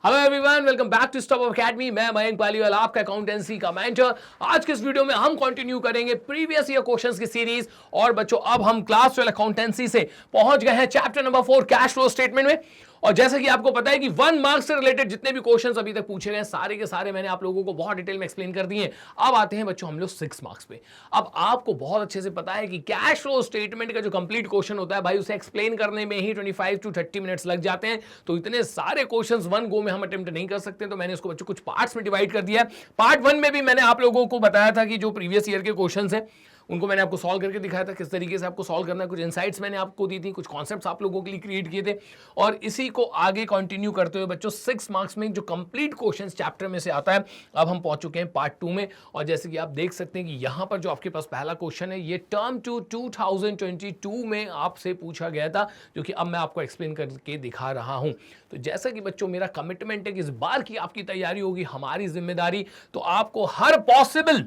Hello everyone, welcome back to stop academy. मैं मयंक पालीवाल, आपका accountancy का मेंटर। आज के इस वीडियो में हम कंटिन्यू करेंगे प्रीवियस ईयर क्वेश्चंस की सीरीज। और बच्चों, अब हम क्लास 12 अकाउंटेंसी से पहुंच गए हैं chapter number 4 cash flow statement में। और जैसे कि आपको पता है कि 1 मार्क से रिलेटेड जितने भी क्वेश्चंस अभी तक पूछे गए सारे के सारे मैंने आप लोगों को बहुत डिटेल में एक्सप्लेन कर दिए हैं। अब आते हैं बच्चों हम लोग 6 मार्क्स पे। अब आपको बहुत अच्छे से पता है कि कैश फ्लो स्टेटमेंट का जो कंप्लीट क्वेश्चन होता है भाई, उसे एक्सप्लेन करने में ही 25 to 30 मिनट्स लग जाते हैं। तो इतने सारे क्वेश्चंस वन गो में हम अटेम्प्ट नहीं कर सकते, तो मैंने इसको बच्चों कुछ पार्ट्स में डिवाइड कर दिया है। पार्ट 1 में भी मैंने आप लोगों को बताया था कि जो प्रीवियस ईयर के क्वेश्चंस हैं उनको मैंने आपको सॉल्व करके दिखाया था, किस तरीके से आपको सॉल्व करना है। कुछ इनसाइट्स मैंने आपको दी थी, कुछ कॉन्सेप्ट्स आप लोगों के लिए क्रिएट किए थे। और इसी को आगे कंटिन्यू करते हुए बच्चों 6 मार्क्स में जो कंप्लीट क्वेश्चंस चैप्टर में से आता है, अब हम पहुंच चुके हैं पार्ट 2 में। और जैसे कि आप देख सकते हैं कि यहां पर जो आपके पास पहला क्वेश्चन है, ये टर्म 2022 में आपसे पूछा गया था, जो कि अब मैं आपको एक्सप्लेन करके दिखा रहा हूं। तो जैसा कि बच्चों मेरा कमिटमेंट है कि इस बार की आपकी तैयारी होगी हमारी जिम्मेदारी, तो आपको हर पॉसिबल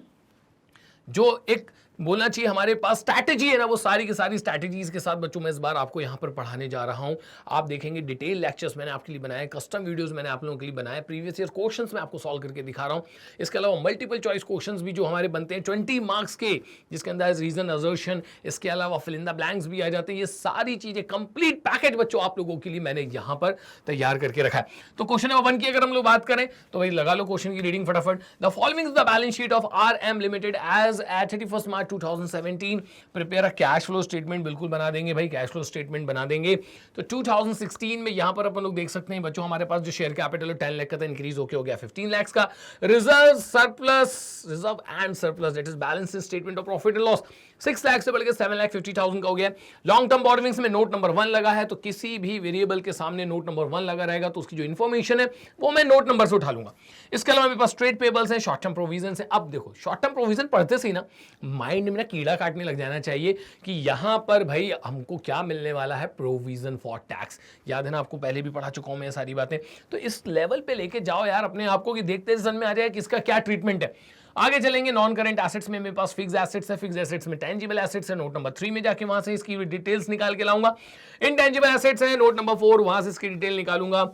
जो एक बोलना चाहिए हमारे पास स्ट्रैटेजी है ना, वो सारी की सारी स्ट्रैटेजीज के साथ बच्चों मैं इस बार आपको यहां पर पढ़ाने जा रहा हूं। आप देखेंगे डिटेल लेक्चर्स मैंने आपके लिए बनाए, कस्टम वीडियोस मैंने आप लोगों के लिए बनाए, प्रीवियस ईयर क्वेश्चंस मैं आपको सॉल्व करके दिखा रहा हूं। इसके अलावा मल्टीपल चॉइस क्वेश्चंस भी जो हमारे बनते हैं 20 मार्क्स के, जिसके अंदर रीजन असर्शन, इसके अलावा फिल इन द ब्लैंक्स भी आ जाते हैं। ये सारी चीजें कंप्लीट पैकेज बच्चों आप लोगों के लिए मैंने यहां पर तैयार करके रखा है। तो क्वेश्चन नंबर 1 की अगर हम लोग बात करें तो भाई लगा लो क्वेश्चन की रीडिंग फटाफट। The following is the balance sheet of RM limited as at 31 March 2017। Prepare a cash flow statement, बिल्कुल बना देंगे भाई, कैश फ्लो स्टेटमेंट बना देंगे। तो 2016 में यहां पर अपन लोग देख सकते हैं बच्चों, हमारे पास जो शेयर कैपिटल 10 लाख का था, इंक्रीज होकर हो गया 15 लाख का। Reserve and surplus that is balance statement of profit and loss 6 lakh से बढ़ के 7,50,000 का हो गया। लॉन्ग टर्म बॉरोइंग्स में नोट नंबर 1 लगा है, तो किसी भी वेरिएबल के सामने नोट नंबर 1 लगा रहेगा तो उसकी जो इन्फॉर्मेशन है वो मैं नोट नंबर से उठा लूंगा। इसके अलावा मेरे पास ट्रेड पेबल्स है, शॉर्ट टर्म प्रोविजन है। अब देखो शॉर्ट टर्म प्रोविजन पढ़ते से ही ना माइंड में ना कीड़ा काटने लग जाना चाहिए कि यहां पर भाई हमको क्या मिलने वाला है, प्रोविजन फॉर टैक्स। याद है ना, आपको पहले भी पढ़ा चुका हूं मैं ये सारी बातें। तो इस लेवल पे लेके जाओ यार अपने आप को कि देखते समझ में आ जाए कि इसका क्या ट्रीटमेंट है। आगे चलेंगे नॉन करंट एसेट्स में मेरे पास फिक्स एसेट्स है, फिक्स एसेट्स में टेंजिबल एसेट्स है, नोट नंबर 3 में जाके वहां से इसकी डिटेल्स निकाल के लाऊंगा। इनटेंजिबल एसेट्स है, नोट नंबर 4, वहां से इसकी डिटेल निकालूंगा।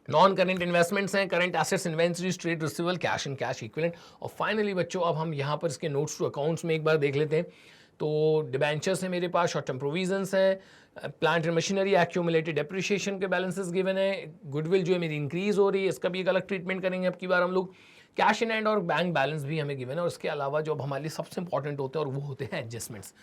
नॉन करंट इन्वेस्टमेंट्स हैं, current assets, inventories, trade receivable, cash and cash equivalent. और फाइनली बच्चों अब हम यहां पर इसके नोट्स टू अकाउंट्स में एक बार देख लेते हैं। तो डिबेंचर्स है मेरे पास, शॉर्ट टर्म प्रोविजंस है, plant and machinery, accumulated depreciation के बैलेंसेस गिवन है, गुडविल जो है मेरी इंक्रीज हो रही है, इसका भी एक अलग ट्रीटमेंट करेंगे अब की बार हम लोग। कैश इन हैंड और बैंक बैलेंस भी हमें गिवन है। और इसके अलावा जो अब हमारे लिए सबसे इंपॉर्टेंट होते हैं और वो होते हैं एडजस्टमेंट्स।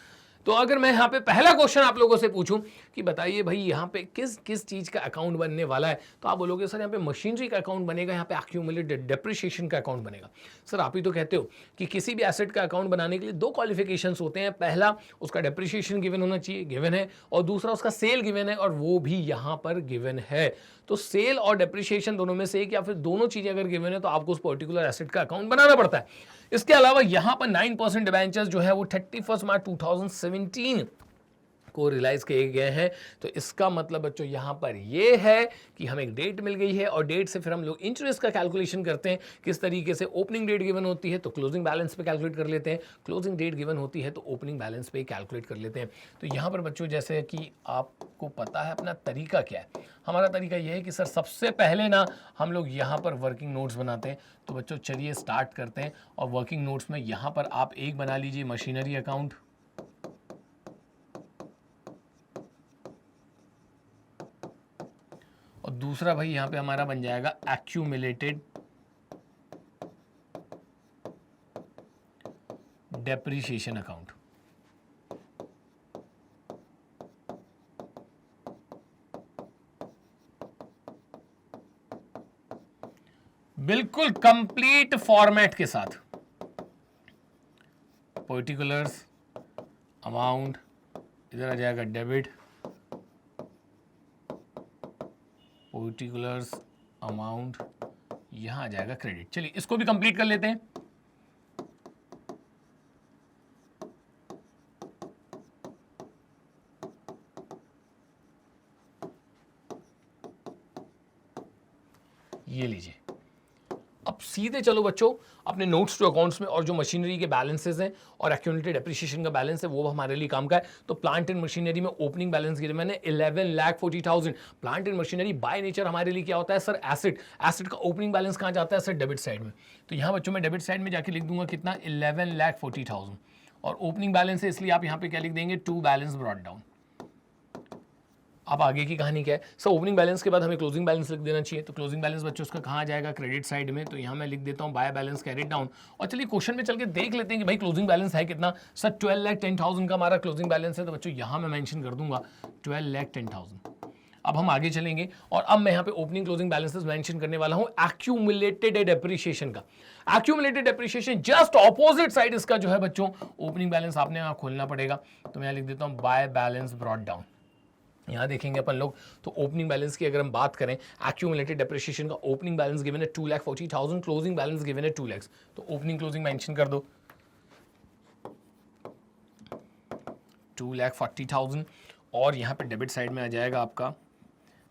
तो अगर मैं यहाँ पे पहला क्वेश्चन आप लोगों से पूछूं कि बताइए भाई यहाँ पे किस किस चीज का अकाउंट बनने वाला है, तो आप बोलोगे सर यहाँ पे मशीनरी का अकाउंट बनेगा, यहाँ पे एक्यूमुलेटेड डेप्रिसिएशन का अकाउंट बनेगा। सर आप ही तो कहते हो कि किसी भी एसेट का अकाउंट बनाने के लिए 2 क्वालिफिकेशंस होते हैं, पहला उसका डेप्रिसिएशन गिवन होना चाहिए, गिवन है, और दूसरा उसका सेल गिवन है, और वो भी यहाँ पर गिवन है। तो सेल और डेप्रिसिएशन दोनों में से एक या फिर दोनों चीजें अगर गिवन है तो आपको उस पर्टिकुलर एसेट का अकाउंट बनाना पड़ता है। इसके अलावा यहां पर 9% डिबेंचर्स जो है वो 31 मार्च 2017 को रियलाइज किए गए हैं। तो इसका मतलब बच्चों यहां पर ये है कि हमें एक डेट मिल गई है, और डेट से फिर हम लोग इंटरेस्ट का कैलकुलेशन करते हैं। किस तरीके से, ओपनिंग डेट गिवन होती है तो क्लोजिंग बैलेंस पे कैलकुलेट कर लेते हैं, क्लोजिंग डेट गिवन होती है तो ओपनिंग बैलेंस पे कैलकुलेट कर लेते हैं। तो यहां पर बच्चों जैसे कि आपको पता है अपना तरीका क्या है। हमारा तरीका यह है कि सर सबसे पहले ना हम लोग यहाँ पर वर्किंग नोट्स बनाते हैं। तो बच्चों चलिए स्टार्ट करते हैं। और वर्किंग नोट्स में यहाँ पर आप एक बना लीजिए मशीनरी अकाउंट, और दूसरा भाई यहाँ पे हमारा बन जाएगा एक्यूमुलेटेड डेप्रिसिएशन अकाउंट। बिल्कुल कंप्लीट फॉर्मेट के साथ, पर्टिकुलर्स, अमाउंट, इधर आ जाएगा डेबिट, पर्टिकुलर्स, अमाउंट, यहां आ जाएगा क्रेडिट। चलिए इसको भी कंप्लीट कर लेते हैं। ये लीजिए, अब सीधे चलो बच्चों अपने नोट्स टू अकाउंट्स में, और जो मशीनरी के बैलेंसेस हैं और एक्यूमुलेटेड डेप्रिसिएशन का बैलेंस है वो हमारे लिए काम का है। तो प्लांट एंड मशीनरी में ओपनिंग बैलेंस गिवन मैंने 11,40,000। Plant and machinery by nature हमारे लिए क्या होता है सर, एसेट। एसेट का ओपनिंग बैलेंस कहाँ जाता है सर, डेबिट साइड में। तो यहाँ बच्चों मैं डेबिट साइड में जाके लिख दूंगा कितना, 11,40,000, और ओपनिंग बैलेंस है इसलिए आप यहाँ पे क्या लिख देंगे, टू बैलेंस ब्रॉट डाउन। अब आगे की कहानी क्या है सर, ओपनिंग बैलेंस के बाद हमें क्लोजिंग बैलेंस लिख देना चाहिए। तो क्लोजिंग बैलेंस बच्चों उसका कहाँ जाएगा, क्रेडिट साइड में। तो यहाँ मैं लिख देता हूँ बाय बैलेंस कैरिड डाउन। और चलिए क्वेश्चन में चल के देख लेते हैं कि भाई क्लोजिंग बैलेंस है कितना। सर 12,10,000 का हमारा क्लोजिंग बैलेंस है। तो बच्चों यहाँ मैं मेंशन कर दूंगा 12,10,000। अब हम आगे चलेंगे और अब मैं यहाँ पे ओपनिंग क्लोजिंग बैलेंसेस मेंशन करने वाला हूँ एक्यूमुलेटेड डेप्रिसिएशन का। Accumulated depreciation just opposite side इसका जो है बच्चों ओपनिंग बैलेंस आपने यहाँ खोलना पड़ेगा। तो मैं यहाँ लिख देता हूँ बाय बैलेंस ब्रॉट डाउन। यहाँ देखेंगे अपन लोग, तो ओपनिंग बैलेंस की अगर हम बात करें, एक्यूमुलेटेड डेप्रिसिएशन का ओपनिंग बैलेंस गिवन है 2,40,000, क्लोजिंग बैलेंस गिवन है 2 लाख। तो ओपनिंग क्लोजिंग मेंशन कर दो 2,40,000, और यहाँ पे डेबिट साइड में आ जाएगा आपका,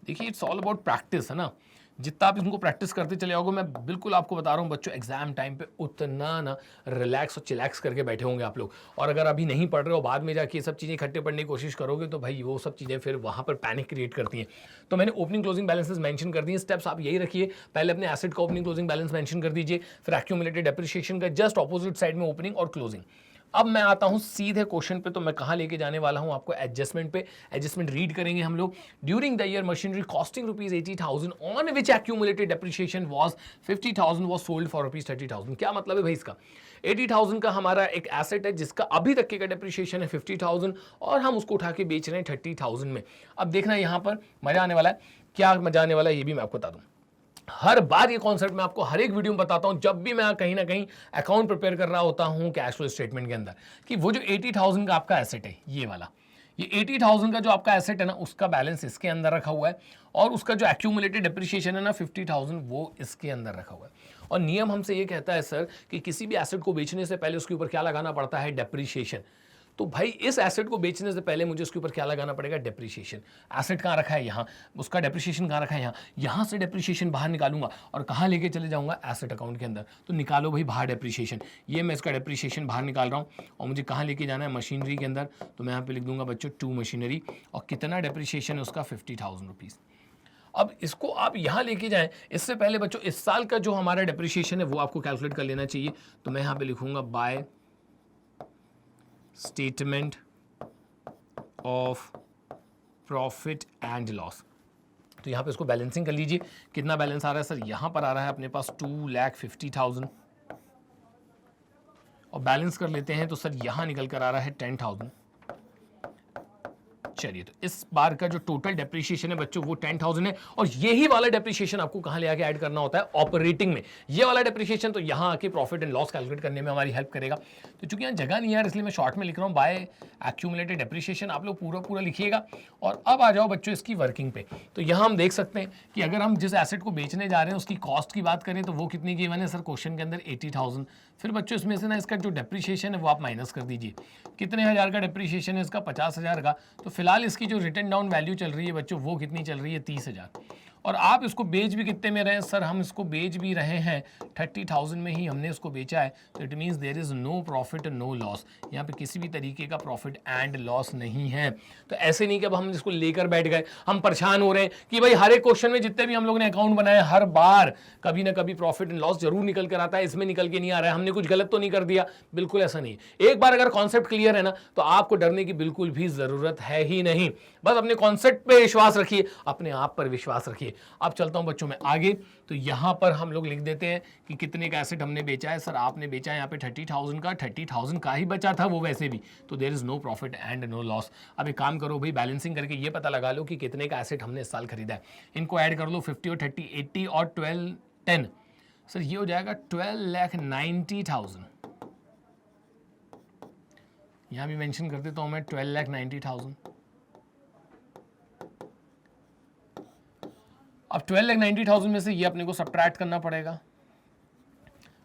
देखिए इट्स ऑल अबाउट प्रैक्टिस है ना, जितना आप इनको प्रैक्टिस करते चले जाओगे, मैं बिल्कुल आपको बता रहा हूँ बच्चों एग्जाम टाइम पे उतना ना रिलैक्स और चिलैक्स करके बैठे होंगे आप लोग। और अगर अभी नहीं पढ़ रहे हो, बाद में जाके ये सब चीज़ें इकट्ठे पढ़ने की कोशिश करोगे तो भाई वो सब चीज़ें फिर वहाँ पर पैनिक क्रिएट करती हैं। तो मैंने ओपनिंग क्लोजिंग बैलेंसेस मेंशन कर दिए। स्टेप्स आप यही रखिए, पहले अपने एसेट का ओपनिंग क्लोजिंग बैलेंस मेंशन कर दीजिए, फिर एक्यूमुलेटेड डेप्रिसिएशन का जस्ट ऑपोजिट साइड में ओपनिंग और क्लोजिंग। अब मैं आता हूं सीधे क्वेश्चन पे। तो मैं कहां लेके जाने वाला हूं आपको, एडजस्टमेंट पे। एडजस्टमेंट रीड करेंगे हम लोग। During the year machinery costing ₹80,000 on which accumulated depreciation was 50,000 was sold for ₹30,000। क्या मतलब है भाई इसका, 80,000 का हमारा एक एसेट है जिसका अभी तक का डेप्रिसिएशन है 50,000 और हम उसको उठा के बेच रहे हैं 30,000 में। अब देखना यहां पर मजा आने वाला है। क्या मजा आने वाला है ये भी मैं आपको बता दूं। हर बार ये कॉन्सेप्ट मैं आपको हर एक वीडियो में बताता हूं जब भी मैं कहीं ना कहीं अकाउंट प्रिपेयर कर रहा होता हूं कैश फ्लो स्टेटमेंट के अंदर, कि वो जो 80,000 का आपका एसेट है, ये वाला, ये 80,000 का जो आपका एसेट है ना, उसका बैलेंस इसके अंदर रखा हुआ है, और उसका जो एक्यूमुलेटेड डेप्रिसिएशन है ना 50,000, वो इसके अंदर रखा हुआ है। और नियम हमसे ये कहता है सर कि किसी भी एसेट को बेचने से पहले उसके ऊपर क्या लगाना पड़ता है, डेप्रिसिएशन। तो भाई इस एसेट को बेचने से पहले मुझे उसके ऊपर क्या लगाना पड़ेगा, डेप्रिसिएशन। एसेट कहाँ रखा है, यहाँ, उसका डेप्रिसिएशन कहाँ रखा है, यहाँ। यहाँ से डेप्रिसिएशन बाहर निकालूंगा और कहाँ लेके चले जाऊंगा, एसेट अकाउंट के अंदर। तो निकालो भाई बाहर डेप्रिसिएशन। ये मैं इसका डेप्रिसिएशन बाहर निकाल रहा हूँ और मुझे कहाँ लेके जाना है, मशीनरी के अंदर। तो मैं यहाँ पे लिख दूंगा बच्चों टू मशीनरी, और कितना डेप्रिसिएशन है उसका, 50,000 रुपीज़। अब इसको आप यहाँ लेके जाएं, इससे पहले बच्चों इस साल का जो हमारा डेप्रिसिएशन है वो आपको कैलकुलेट कर लेना चाहिए। तो मैं यहाँ पे लिखूंगा by statement of profit and loss. तो यहाँ पे इसको बैलेंसिंग कर लीजिए, कितना बैलेंस आ रहा है सर, यहाँ पर आ रहा है अपने पास 2,50,000, और बैलेंस कर लेते हैं तो सर यहाँ निकल कर आ रहा है 10,000। चलिए, तो इस बार का जो टोटल डेप्रिसिएशन है बच्चों वो 10,000 है, और यही वाला डेप्रिसिएशन आपको कहां ले आके ऐड करना होता है, ऑपरेटिंग में। ये वाला डेप्रिसिएशन तो यहां आके प्रॉफिट एंड लॉस कैलकुलेट करने में हमारी हेल्प करेगा। तो चूंकि यहाँ जगह नहीं है यार, इसलिए मैं शॉर्ट में लिख रहा हूँ बाय एक्यूमुलेटेड डेप्रिसिएशन। आप लोग पूरा पूरा लिखिएगा। और अब आ जाओ बच्चों इसकी वर्किंग पे। तो यहाँ हम देख सकते हैं कि अगर हम जिस एसेट को बेचने जा रहे हैं उसकी कॉस्ट की बात करें तो वो कितनी गिवन है सर, क्वेश्चन के अंदर 80,000। फिर बच्चों इसमें से ना इसका जो डेप्रिसिएशन है वो आप माइनस कर दीजिए। कितने हज़ार का डेप्रिसिएशन है इसका, 50,000 का। तो फिलहाल इसकी जो रिटर्न डाउन वैल्यू चल रही है बच्चों वो कितनी चल रही है, 30,000। और आप इसको बेच भी कितने में रहे हैं सर, हम इसको बेच भी रहे हैं 30,000 में ही हमने इसको बेचा है। तो it means there is no profit no loss, यहाँ पे किसी भी तरीके का प्रॉफिट एंड लॉस नहीं है। तो ऐसे नहीं कि अब हम इसको लेकर बैठ गए, हम परेशान हो रहे हैं कि भाई हर एक क्वेश्चन में जितने भी हम लोग ने अकाउंट बनाए हर बार कभी ना कभी प्रॉफिट एंड लॉस जरूर निकल कर आता है, इसमें निकल के नहीं आ रहा है, हमने कुछ गलत तो नहीं कर दिया। बिल्कुल ऐसा नहीं। एक बार अगर कॉन्सेप्ट क्लियर है ना तो आपको डरने की बिल्कुल भी जरूरत है ही नहीं। बस अपने कॉन्सेप्ट पे विश्वास रखिए, अपने आप पर विश्वास रखिए। अब चलता हूं बच्चों में आगे। तो यहां पर हम लोग लिख देते हैं कि कितने का एसेट हमने बेचा है सर, आपने बेचा है यहाँ पे 30,000 का, 30,000 का ही बचा था वो वैसे भी। तो there is no profit and no loss. अब एक काम करो भाई, बैलेंसिंग करके ये पता लगा लो कि कितने का एसेट हमने इस साल खरीदा है। इनको ऐड कर लो, 50 और 30, 80 और 12, 10, सर ये हो जाएगा 12,90,000। यहां भी मेंशन कर देता हूं मैं 12,90,000। अब 12,90,000 में से ये अपने को सब्ट्रैक्ट करना पड़ेगा।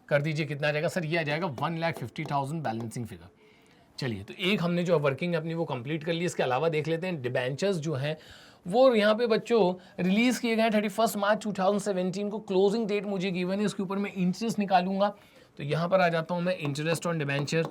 कर दीजिए, कितना आ जाएगा सर, ये आ जाएगा 1,50,000 बैलेंसिंग फिगर। चलिए, तो एक हमने जो वर्किंग अपनी वो कंप्लीट कर ली। इसके अलावा देख लेते हैं डिबेंचर्स जो हैं वो यहाँ पे बच्चों रिलीज किए गए 31 मार्च 2017 को। क्लोजिंग डेट मुझे गिवन है, इसके ऊपर मैं इंटरेस्ट निकालूंगा। तो यहाँ पर आ जाता हूँ मैं, इंटरेस्ट ऑन डिबेंचर।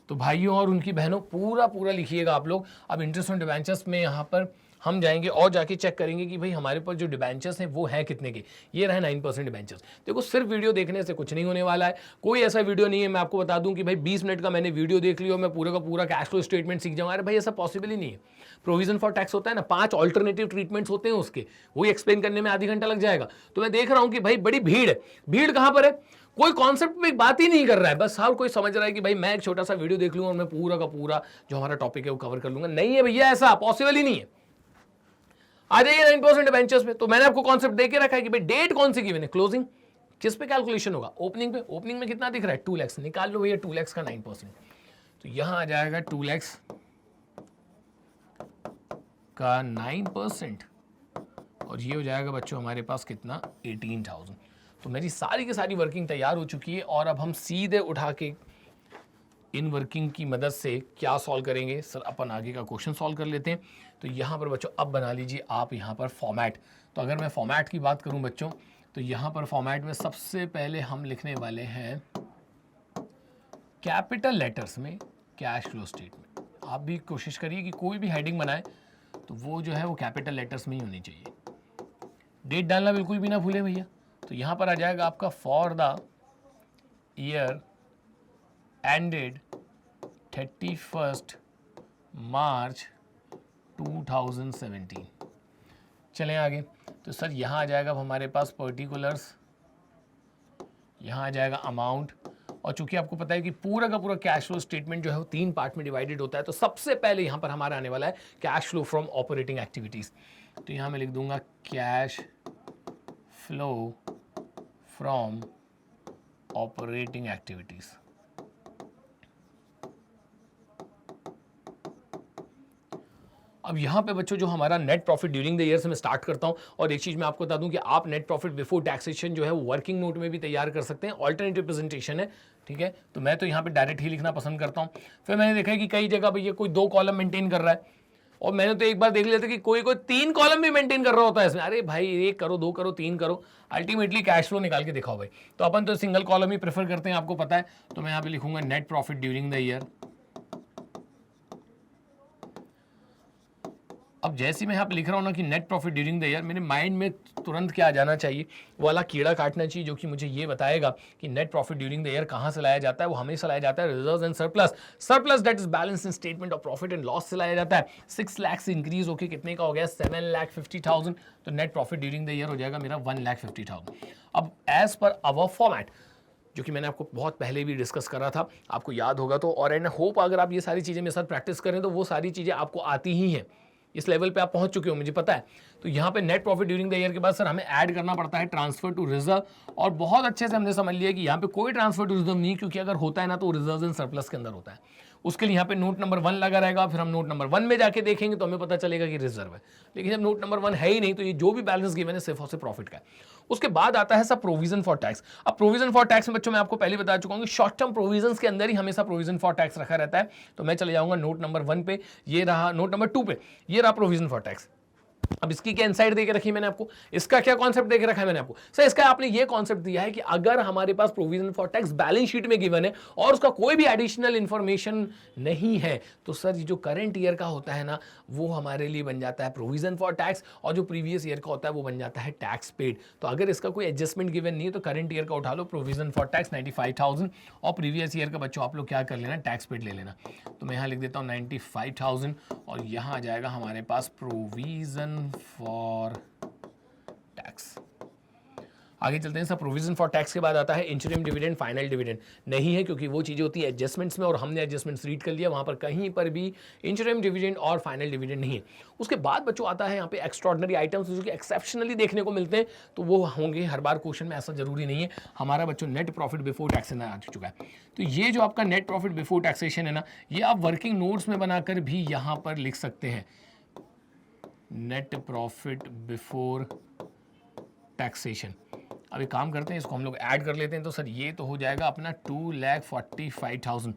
तो भाइयों और उनकी बहनों पूरा पूरा लिखिएगा आप लोग। अब इंटरेस्ट ऑन डिबेंचर्स में यहाँ पर हम जाएंगे और जाके चेक करेंगे कि भाई हमारे पास जो डिबेंचर्स हैं वो है कितने के। ये रहे 9% डिबेंचर्स। देखो सिर्फ वीडियो देखने से कुछ नहीं होने वाला है, कोई ऐसा वीडियो नहीं है मैं आपको बता दूं कि भाई 20 मिनट का मैंने वीडियो देख लिया और मैं पूरा का पूरा कैश फ्लो स्टेटमेंट सीख जाऊँ। अरे भाई ऐसा पॉसिबल ही नहीं है। प्रोविजन फॉर टैक्स होता है ना, 5 ऑल्टरनेटिव ट्रीटमेंट्स होते हैं उसके, वही एक्सप्लेन करने में आधी घंटा लग जाएगा। तो मैं देख रहा हूँ कि भाई बड़ी भीड़ है। भीड़ कहाँ पर है? कोई कॉन्सेप्ट पे बात ही नहीं कर रहा है, बस हर कोई समझ रहा है कि भाई मैं एक छोटा सा वीडियो देख लूंगा और मैं पूरा का पूरा जो हमारा टॉपिक है वो कवर कर लूंगा। नहीं है भैया, ऐसा पॉसिबल ही नहीं है। आ जाइए 9% डिबेंचर्स पे। तो मैंने आपको कॉन्सेप्ट देके रखा है कि भाई डेट कौन सी गिवन है, क्लोजिंग किस पे कैलकुलेशन होगा, ओपनिंग पे। ओपनिंग में कितना दिख रहा है, 2 लाख। निकाल लो भैया 2 लाख का 9%। तो यहां आ जाएगा 2 लाख का 9%, और ये हो जाएगा बच्चों हमारे पास कितना, 18,000। तो मेरी सारी की सारी वर्किंग तैयार हो चुकी है और अब हम सीधे उठा के इन वर्किंग की मदद से क्या सॉल्व करेंगे सर, अपन आगे का क्वेश्चन सॉल्व कर लेते हैं। तो यहाँ पर बच्चों अब बना लीजिए आप यहाँ पर फॉर्मेट। तो अगर मैं फॉर्मेट की बात करूँ बच्चों, तो यहाँ पर फॉर्मेट में सबसे पहले हम लिखने वाले हैं कैपिटल लेटर्स में कैश फ्लो स्टेटमेंट। आप भी कोशिश करिए कि कोई भी हेडिंग बनाए तो वो जो है वो कैपिटल लेटर्स में ही होनी चाहिए। डेट डालना बिल्कुल भी ना भूले भैया। तो यहाँ पर आ जाएगा आपका for the year ended 31 March 2017। चलें आगे। तो सर यहाँ आ जाएगा अब हमारे पास पर्टिकुलर्स, यहाँ आ जाएगा अमाउंट। और चूंकि आपको पता है कि पूरा का पूरा कैश फ्लो स्टेटमेंट जो है वो 3 पार्ट में डिवाइडेड होता है, तो सबसे पहले यहाँ पर हमारा आने वाला है cash flow from operating activities. तो यहाँ मैं लिख दूंगा cash flow from operating activities. अब यहाँ पे बच्चों जो हमारा net profit during the year से मैं स्टार्ट करता हूँ। और एक चीज़ मैं आपको बता दूं कि आप नेट प्रॉफिट बिफोर टैक्सेशन जो है वो वर्किंग नोट में भी तैयार कर सकते हैं, ऑल्टरनेटिव प्रेजेंटेशन है, ठीक है। तो मैं तो यहाँ पे डायरेक्ट ही लिखना पसंद करता हूँ। फिर मैंने देखा है कि कई जगह भैया कोई 2 कॉलम मेंटेन कर रहा है, और मैंने तो एक बार देख लिया था कि कोई 3 कॉलम भी मेंटेन कर रहा होता है इसमें। अरे भाई 1 करो, 2 करो, 3 करो, अल्टीमेटली कैश फ्लो निकाल के दिखाओ भाई। तो अपन तो सिंगल कॉलम ही प्रेफर करते हैं, आपको पता है। तो मैं यहाँ पे लिखूंगा net profit during the year. अब जैसे मैं यहाँ पे लिख रहा हूँ ना कि net profit during the year, मेरे माइंड में तुरंत क्या आ जाना चाहिए, वो वाला कीड़ा काटना चाहिए जो कि मुझे ये बताएगा कि net profit during the year कहाँ से लाया जाता है। वो हमेशा लाया जाता है reserves and surplus. Surplus that is balance in statement of profit and loss से लाया जाता है। 6 लाख से इंक्रीज होकर कितने का हो गया, 7,50,000। तो net profit during the year हो जाएगा मेरा 1,50,000। अब एज पर अवर फॉर्मेट जो कि मैंने आपको बहुत पहले भी डिस्कस करा था, आपको याद होगा तो, और एंड होप अगर आप ये सारी चीज़ें मेरे साथ प्रैक्टिस करें तो वो सारी चीज़ें आपको आती ही हैं। इस लेवल पे आप पहुंच चुके हो मुझे पता है। तो यहाँ पे net profit during the year के बाद सर हमें ऐड करना पड़ता है ट्रांसफर टू रिजर्व। और बहुत अच्छे से हमने समझ लिया कि यहाँ पे कोई ट्रांसफर टू रिजर्व नहीं, क्योंकि अगर होता है ना तो रिजर्व एंड सरप्लस के अंदर होता है। उसके लिए यहाँ पे नोट नंबर 1 लगा रहेगा, फिर हम नोट नंबर 1 में जाके देखेंगे तो हमें पता चलेगा कि रिजर्व है। लेकिन जब नोट नंबर 1 है ही नहीं तो ये जो भी बैलेंस गिवन है सिर्फ और सिर्फ प्रॉफिट का है। उसके बाद आता है सब प्रोविजन फॉर टैक्स। अब प्रोविजन फॉर टैक्स में बच्चों मैं आपको पहले बता चुका हूं कि शॉर्ट टर्म प्रोविजंस के अंदर ही हमेशा प्रोविजन फॉर टैक्स रखा रहता है। तो मैं चले जाऊंगा नोट नंबर 1 पे, ये रहा नोट नंबर 2 पे, ये रहा प्रोविजन फॉर टैक्स। अब इसकी क्या इनसाइड देके रखी मैंने आपको, इसका क्या कॉन्सेप्ट देके रखा है मैंने आपको। सर इसका आपने ये कॉन्सेप्ट दिया है कि अगर हमारे पास provision for tax balance sheet में गिवन है और उसका कोई भी एडिशनल इंफॉर्मेशन नहीं है, तो सर ये जो करंट ईयर का होता है ना वो हमारे लिए बन जाता है प्रोविजन फॉर टैक्स, और जो प्रीवियस ईयर का होता है वो बन जाता है टैक्स पेड। तो अगर इसका कोई एडजस्टमेंट गिवन नहीं है तो करंट ईयर का उठा लो प्रोविजन फॉर टैक्स 95,000, और प्रीवियस ईयर का बच्चों आप लोग क्या कर लेना, टैक्स पेड ले लेना। तो मैं यहाँ लिख देता हूँ 95,000, और यहाँ आ जाएगा हमारे पास प्रोविजन फॉर टैक्स। आगे चलते हैं। सब प्रोविजन फॉर टैक्स के बाद आता है इंटरिम डिविडेंड, फाइनल डिविडेंड नहीं है क्योंकि वो चीजें होती है एडजस्टमेंट्स में, और हमने एडजस्टमेंट्स रीड कर लिया, वहां पर कहीं पर भी इंटरिम डिविडेंड और फाइनल डिविडेंड नहीं है। उसके बाद बच्चों आता है यहाँ पे एक्स्ट्राऑर्डिनरी आइटम्स जो कि एक्सेप्शनली देखने को मिलते हैं, तो वो होंगे हर बार क्वेश्चन में, ऐसा जरूरी नहीं है। हमारा बच्चों नेट प्रॉफिट बिफोर टैक्सेशन आ चुका है। तो ये जो आपका नेट प्रॉफिट बिफोर टैक्सेशन है ना, ये आप वर्किंग नोट्स में बनाकर भी यहाँ पर लिख सकते हैं, नेट प्रॉफिट बिफोर टैक्सेशन। अब एक काम करते हैं, इसको हम लोग ऐड कर लेते हैं। तो सर ये तो हो जाएगा अपना 2,45,000।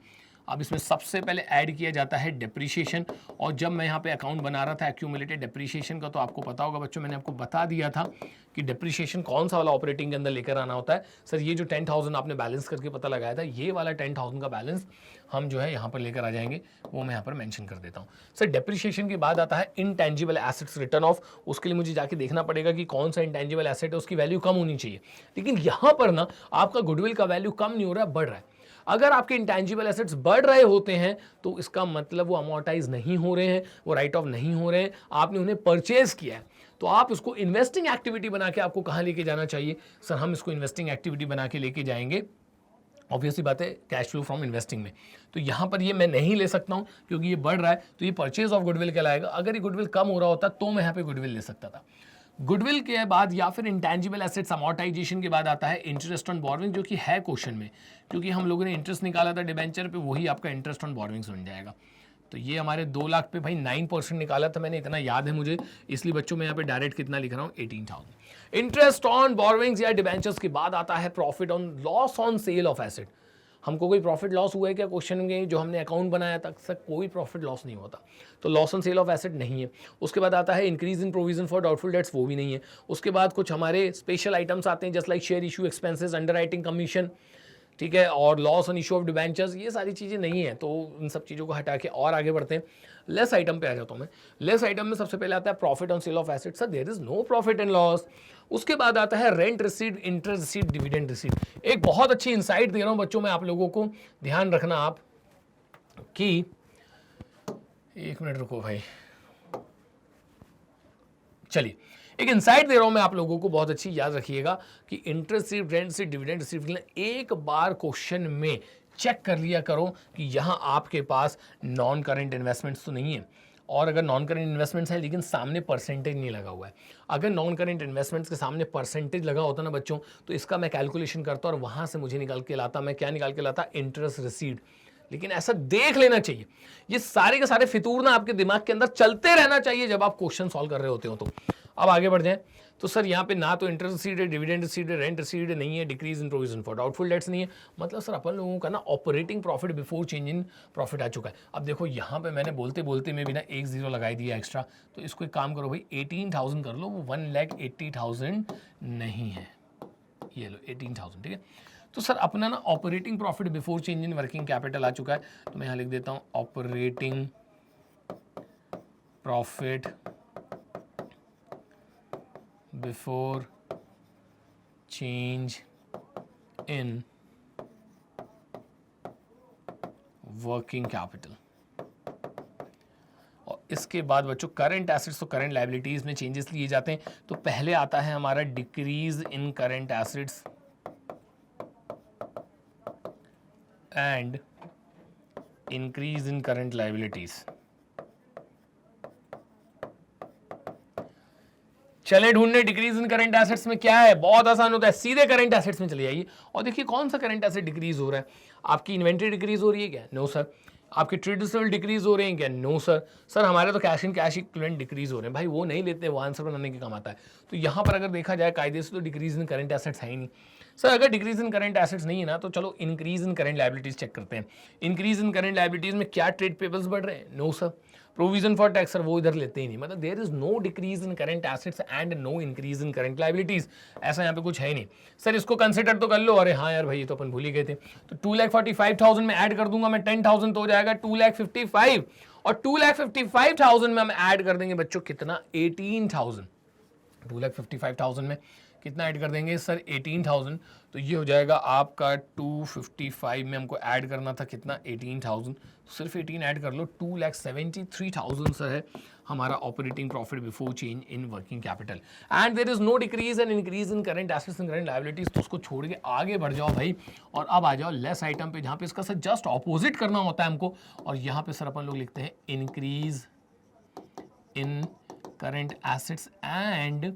अब इसमें सबसे पहले ऐड किया जाता है डेप्रीशिएशन, और जब मैं यहाँ पे अकाउंट बना रहा था एक्यूमुलेटेड डेप्रीशिएशन का, तो आपको पता होगा बच्चों, मैंने आपको बता दिया था कि डेप्रीशिएशन कौन सा वाला ऑपरेटिंग के अंदर लेकर आना होता है। सर ये जो 10,000 आपने बैलेंस करके पता लगाया था, ये वाला 10,000 का बैलेंस हम जो है यहाँ पर लेकर आ जाएंगे, वो मैं यहाँ पर मेंशन कर देता हूँ। सर डेप्रीशिएशन के बाद आता है इनटेंजिबल एसेट्स रिटर्न ऑफ। उसके लिए मुझे जाके देखना पड़ेगा कि कौन सा इनटेंजिबल एसेट है, उसकी वैल्यू कम होनी चाहिए। लेकिन यहाँ पर ना आपका गुडविल का वैल्यू कम नहीं हो रहा है, बढ़ रहा है। अगर आपके इंटेंजिबल एसेट्स बढ़ रहे होते हैं तो इसका मतलब वो अमोर्टाइज नहीं हो रहे हैं, वो राइट ऑफ नहीं हो रहे हैं, आपने उन्हें परचेज किया है। तो आप इसको इन्वेस्टिंग एक्टिविटी बना के आपको कहाँ लेके जाना चाहिए? सर हम इसको इन्वेस्टिंग एक्टिविटी बना के लेके जाएंगे, ऑब्वियसली बात है, कैश फ्लो फ्रॉम इन्वेस्टिंग में। तो यहाँ पर ये मैं नहीं ले सकता हूँ क्योंकि ये बढ़ रहा है, तो ये परचेज ऑफ गुडविल कहलाएगा। अगर ये गुडविल कम हो रहा होता तो मैं यहाँ पे गुडविल ले सकता था। गुडविल के बाद या फिर इंटेंजिबल एसेट्स अमोर्टाइजेशन के बाद आता है इंटरेस्ट ऑन बोरोविंग, जो कि है क्वेश्चन में, क्योंकि हम लोगों ने इंटरेस्ट निकाला था डिबेंचर पे, वही आपका इंटरेस्ट ऑन बोरोविंग्स बन जाएगा। तो ये हमारे 2 लाख पे भाई 9% निकाला था मैंने, इतना याद है मुझे, इसलिए बच्चों मैं यहाँ पे डायरेक्ट कितना लिख रहा हूँ, 18,000। इंटरेस्ट ऑन बोरोविंग्स या डिबेंचर्स के बाद आता है profit on loss on sale of asset. हमको कोई प्रॉफिट लॉस हुआ है क्या क्वेश्चन में? जो हमने अकाउंट बनाया था सर कोई प्रॉफिट लॉस नहीं होता, तो loss on sale of asset नहीं है। उसके बाद आता है increase in provision for doubtful dates, वो भी नहीं है। उसके बाद कुछ हमारे स्पेशल आइटम्स आते हैं just like share issue expenses, underwriting commission, ठीक है, और loss on issue of debentures, ये सारी चीज़ें नहीं है। तो इन सब चीज़ों को हटा के और आगे बढ़ते हैं, लेस आइटम पे आ जाता हूँ मैं। लेस आइटम में सबसे पहले आता है profit on sale of asset. Sir there is no profit and loss. उसके बाद आता है rent received, interest received, dividend received. एक बहुत अच्छी इंसाइट दे रहा हूँ बच्चों मैं आप लोगों को, ध्यान रखना आप कि, एक मिनट रुको भाई, चलिए एक इंसाइट दे रहा हूं मैं आप लोगों को, बहुत अच्छी याद रखिएगा कि interest received, rent received, dividend received, एक बार क्वेश्चन में चेक कर लिया करो कि यहां आपके पास नॉन करेंट इन्वेस्टमेंट्स तो नहीं है, और अगर नॉन करेंट इन्वेस्टमेंट्स है लेकिन सामने परसेंटेज नहीं लगा हुआ है। अगर नॉन करेंट इन्वेस्टमेंट्स के सामने परसेंटेज लगा होता ना बच्चों, तो इसका मैं कैलकुलेशन करता और वहां से मुझे निकाल के लाता, मैं क्या निकाल के लाता, इंटरेस्ट रिसीव्ड। लेकिन ऐसा देख लेना चाहिए, ये सारे के सारे फितूर ना आपके दिमाग के अंदर चलते रहना चाहिए जब आप क्वेश्चन सॉल्व कर रहे होते हो। तो अब आगे बढ़ जाएं, तो सर यहाँ पे ना तो इंटरेस्ट रिसीव्ड है, डिविडेंड रिसीव्ड है, रेंट रिसीव्ड नहीं है, decrease in provision for doubtful debts नहीं है, मतलब सर अपन लोगों का ना operating profit before change in profit आ चुका है। अब देखो यहाँ पे मैंने बोलते बोलते में भी ना 1 0 लगाई दिया एक्स्ट्रा, तो इसको एक काम करो भाई 18,000 कर लो, वो 1,80,000 नहीं है, ये लो 18,000, ठीक है। तो सर अपना ना operating profit before change in working capital आ चुका है, तो मैं यहाँ लिख देता हूँ operating profit before change in working capital. और इसके बाद बच्चों करंट एसेट्स, तो करंट लायबिलिटीज में चेंजेस लिए जाते हैं। तो पहले आता है हमारा decrease in current assets and increase in current liabilities. चले ढूंढने डिक्रीज इन करंट एसेट्स में क्या है, बहुत आसान होता है, सीधे करंट एसेट्स में चले जाइए और देखिए कौन सा करंट एसेट डिक्रीज हो रहा है। आपकी इन्वेंट्री डिक्रीज हो रही है क्या? No sir. आपके ट्रेडिशनल डिक्रीज हो रहे हैं क्या? No sir. सर हमारे तो cash in cash equivalent decrease हो रहे हैं। भाई वो नहीं लेते, वो आंसर बनाने के काम आता है। तो यहाँ पर अगर देखा जाए कायदे से तो डिक्रीज इन करंट एसेट्स है ही नहीं। सर अगर डिक्रीज इन करंट एसेट्स नहीं है ना, तो चलो increase in current liabilities check करते हैं। इंक्रीज इन करंट लायबिलिटीज में क्या ट्रेड पेबल्स बढ़ रहे हैं? No sir. Provision for tax, sir वो इधर लेते ही नहीं, मतलब there is no decrease in current assets and no increase in current liabilities, ऐसा यहाँ पे कुछ है ही नहीं। सर इसको कंसिडर तो कर लो, अरे हाँ यार भाई ये तो अपन भूल ही गए थे। तो 2,45,000 में ऐड कर दूंगा मैं 10,000 तो हो जाएगा 2,55,000, और 2,55,000 में हम ऐड कर देंगे बच्चों कितना? 18,000। 2,55,000 में कितना ऐड कर देंगे सर? 18,000। तो ये हो जाएगा आपका 255 में हमको ऐड करना था कितना? 18,000। सिर्फ 18 ऐड कर लो, 2,73,000 सर है हमारा operating profit before change in working capital. And there is no decrease and increase in current assets and current liabilities. तो उसको छोड़ के आगे बढ़ जाओ भाई, और अब आ जाओ लेस आइटम पे, जहाँ पे इसका सर जस्ट ऑपोजिट करना होता है हमको, और यहाँ पे सर अपन लोग लिखते हैं increase in current assets and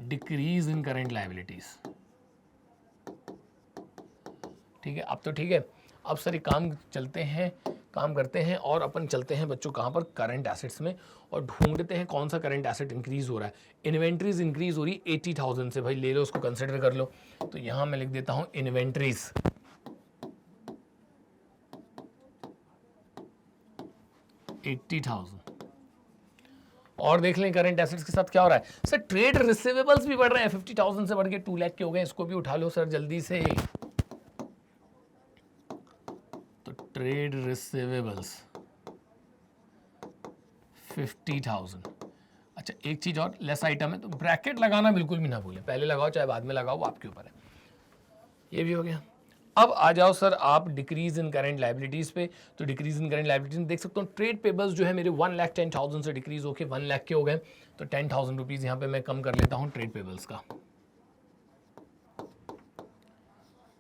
decrease in current liabilities. ठीक है, अब तो ठीक है। अब सर एक काम करते हैं और अपन चलते हैं बच्चों कहाँ पर? करंट एसेट्स में, और ढूंढते हैं कौन सा करंट एसेट इंक्रीज हो रहा है। इन्वेंट्रीज इंक्रीज हो रही है 80,000 से, भाई ले लो उसको कंसिडर कर लो। तो यहाँ मैं लिख देता हूँ इन्वेंट्रीज 80,000। और देख लें करंट एसेट्स के साथ क्या हो रहा है सर, ट्रेड रिसीवेबल्स भी बढ़ रहे हैं, 50,000 से बढ़ के 2 लाख के हो गए, इसको भी उठा लो सर जल्दी से। तो ट्रेड रिसीवेबल्स 50,000। अच्छा एक चीज और, लेस आइटम है तो ब्रैकेट लगाना बिल्कुल भी ना भूलें, पहले लगाओ चाहे बाद में लगाओ, वो आपके ऊपर है। ये भी हो गया। अब आ जाओ सर आप डिक्रीज इन करंट लाइबिलिटीज पे। तो डिक्रीज इन करंट लाइबिलिटीज में देख सकते हो ट्रेड पेबल्स जो है मेरे 1,10,000 से डिक्रीज होकर 1 लाख के हो गए। तो 10,000 रुपीज यहाँ पे मैं कम कर लेता हूँ ट्रेड पेबल्स का।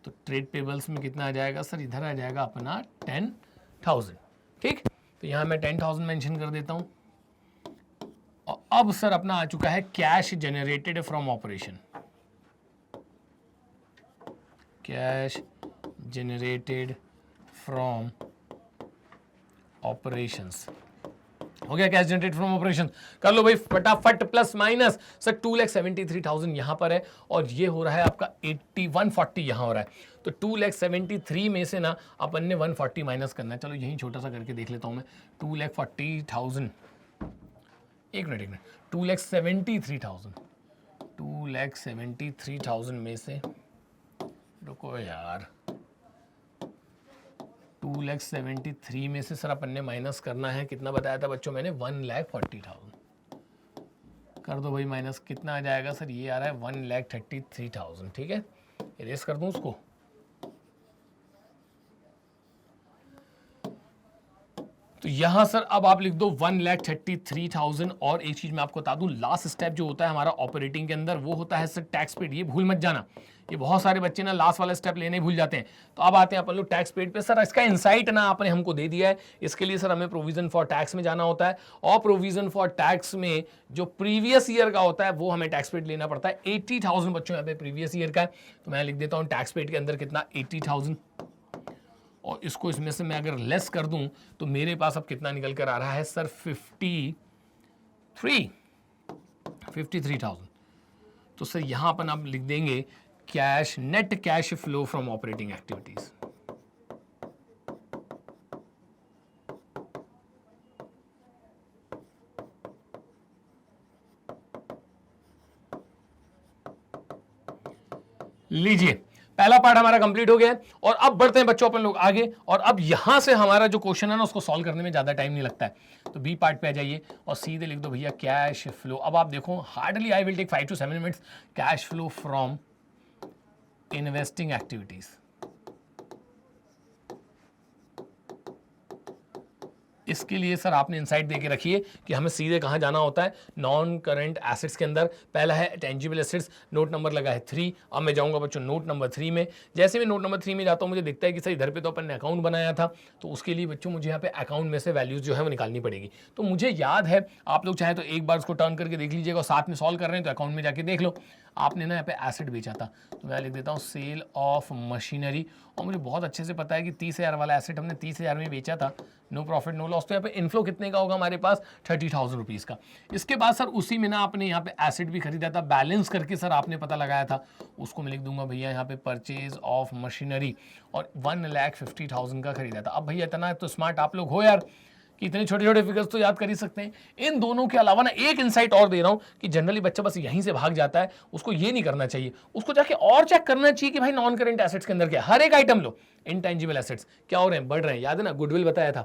तो ट्रेड पेबल्स में कितना आ जाएगा सर, इधर आ जाएगा अपना 10,000। ठीक, तो यहाँ मैं 10,000 मेंशन कर देता हूँ। और अब सर अपना आ चुका है cash generated from operation. Cash generated from operations हो गया। कैश जनरेटेड फ्रॉम ऑपरेशन कर लो भाई फटाफट, प्लस माइनस सर 2,73,000 यहां पर है और ये हो रहा है आपका 140 यहां हो रहा है। तो 2,73,000 में से ना अपन ने 140 माइनस करना है। चलो यही छोटा सा करके देख लेता हूं मैं। 2,40,000, एक मिनट 2,73,000, 2,73,000 में से, रुको यार, 2,73,000 में से सर अपन ने माइनस करना है, कितना बताया था बच्चों मैंने, 1,40,000 कर दो भाई माइनस, कितना आ जाएगा सर, ये आ रहा है 1,33,000। ठीक है, इरेज कर दूं उसको। तो यहां सर अब आप लिख दो 1,33,000। और एक चीज मैं आपको बता दूं, लास्ट स्टेप जो होता है हमारा ऑपरेटिंग के अंदर वो होता है सर टैक्स पेड। ये भूल मत जाना, ये बहुत सारे बच्चे ना लास्ट वाला स्टेप लेने भूल जाते हैं। तो अब आते हैं अपन लोग टैक्स पेड पे। सर इसका इंसाइट ना आपने हमको दे दिया है, इसके लिए सर हमें प्रोविजन फॉर टैक्स में जाना होता है। और प्रोविजन फॉर टैक्स में जो प्रीवियस ईयर का होता है वो हमें टैक्स पेड लेना पड़ता है। 80,000 बच्चों यहाँ पे प्रीवियस ईयर का है, तो मैं लिख देता हूँ टैक्स पेड के अंदर कितना, 80,000। और इसको इसमें से मैं अगर लेस कर दूं तो मेरे पास अब कितना निकल कर आ रहा है सर, 53,000। तो सर यहां अपन आप लिख देंगे cash, net cash flow from operating activities. लीजिए पहला पार्ट हमारा कंप्लीट हो गया है। और अब बढ़ते हैं बच्चों अपन लोग आगे। और अब यहां से हमारा जो क्वेश्चन है ना उसको सॉल्व करने में ज्यादा टाइम नहीं लगता है। तो बी पार्ट पे आ जाइए और सीधे लिख दो भैया कैश फ्लो। अब आप देखो hardly I will take 5 to 7 minutes. Cash flow from investing activities. इसके लिए सर आपने इनसाइट देके रखिए कि हमें सीधे कहां जाना होता है, नॉन करंट एसेट्स के अंदर। पहला है टेंजिबल एसेट्स, नोट नंबर लगा है 3। अब मैं जाऊंगा बच्चों नोट नंबर 3 में। जैसे मैं नोट नंबर 3 में जाता हूं मुझे दिखता है कि सर इधर पे तो अपन ने अकाउंट बनाया था, तो उसके लिए बच्चों मुझे यहाँ पे अकाउंट में से वैल्यूज जो है वो निकालनी पड़ेगी। तो मुझे याद है, आप लोग चाहे तो एक बार उसको टर्न करके देख लीजिएगा, साथ में सॉल्व कर रहे हैं तो अकाउंट में जाके देख लो। आपने ना यहाँ पे एसेट बेचा था, तो मैं लिख देता हूँ सेल ऑफ मशीनरी। और मुझे बहुत अच्छे से पता है कि 30,000 वाला एसेट हमने 30,000 में बेचा था, नो प्रॉफिट नो लॉस। तो यहाँ पे इनफ्लो कितने का होगा हमारे पास, 30,000 रुपीज़ का। इसके बाद सर उसी में ना आपने यहाँ पे एसेट भी खरीदा था, बैलेंस करके सर आपने पता लगाया था, उसको मैं लिख दूंगा भैया यहाँ पे परचेज ऑफ मशीनरी, और 1,50,000 का खरीदा था। अब भैया इतना तो स्मार्ट आप लोग हो यार कि इतने छोटे छोटे फिगर्स तो याद कर ही सकते हैं। इन दोनों के अलावा ना एक इनसाइट और दे रहा हूं कि जनरली बच्चा बस यहीं से भाग जाता है, उसको ये नहीं करना चाहिए, उसको जाके और चेक करना चाहिए कि भाई नॉन करेंट एसेट्स के अंदर क्या, हर एक आइटम लो। इनटेंजिबल एसेट्स क्या हो रहे हैं, बढ़ रहे हैं। याद है ना गुडविल बताया था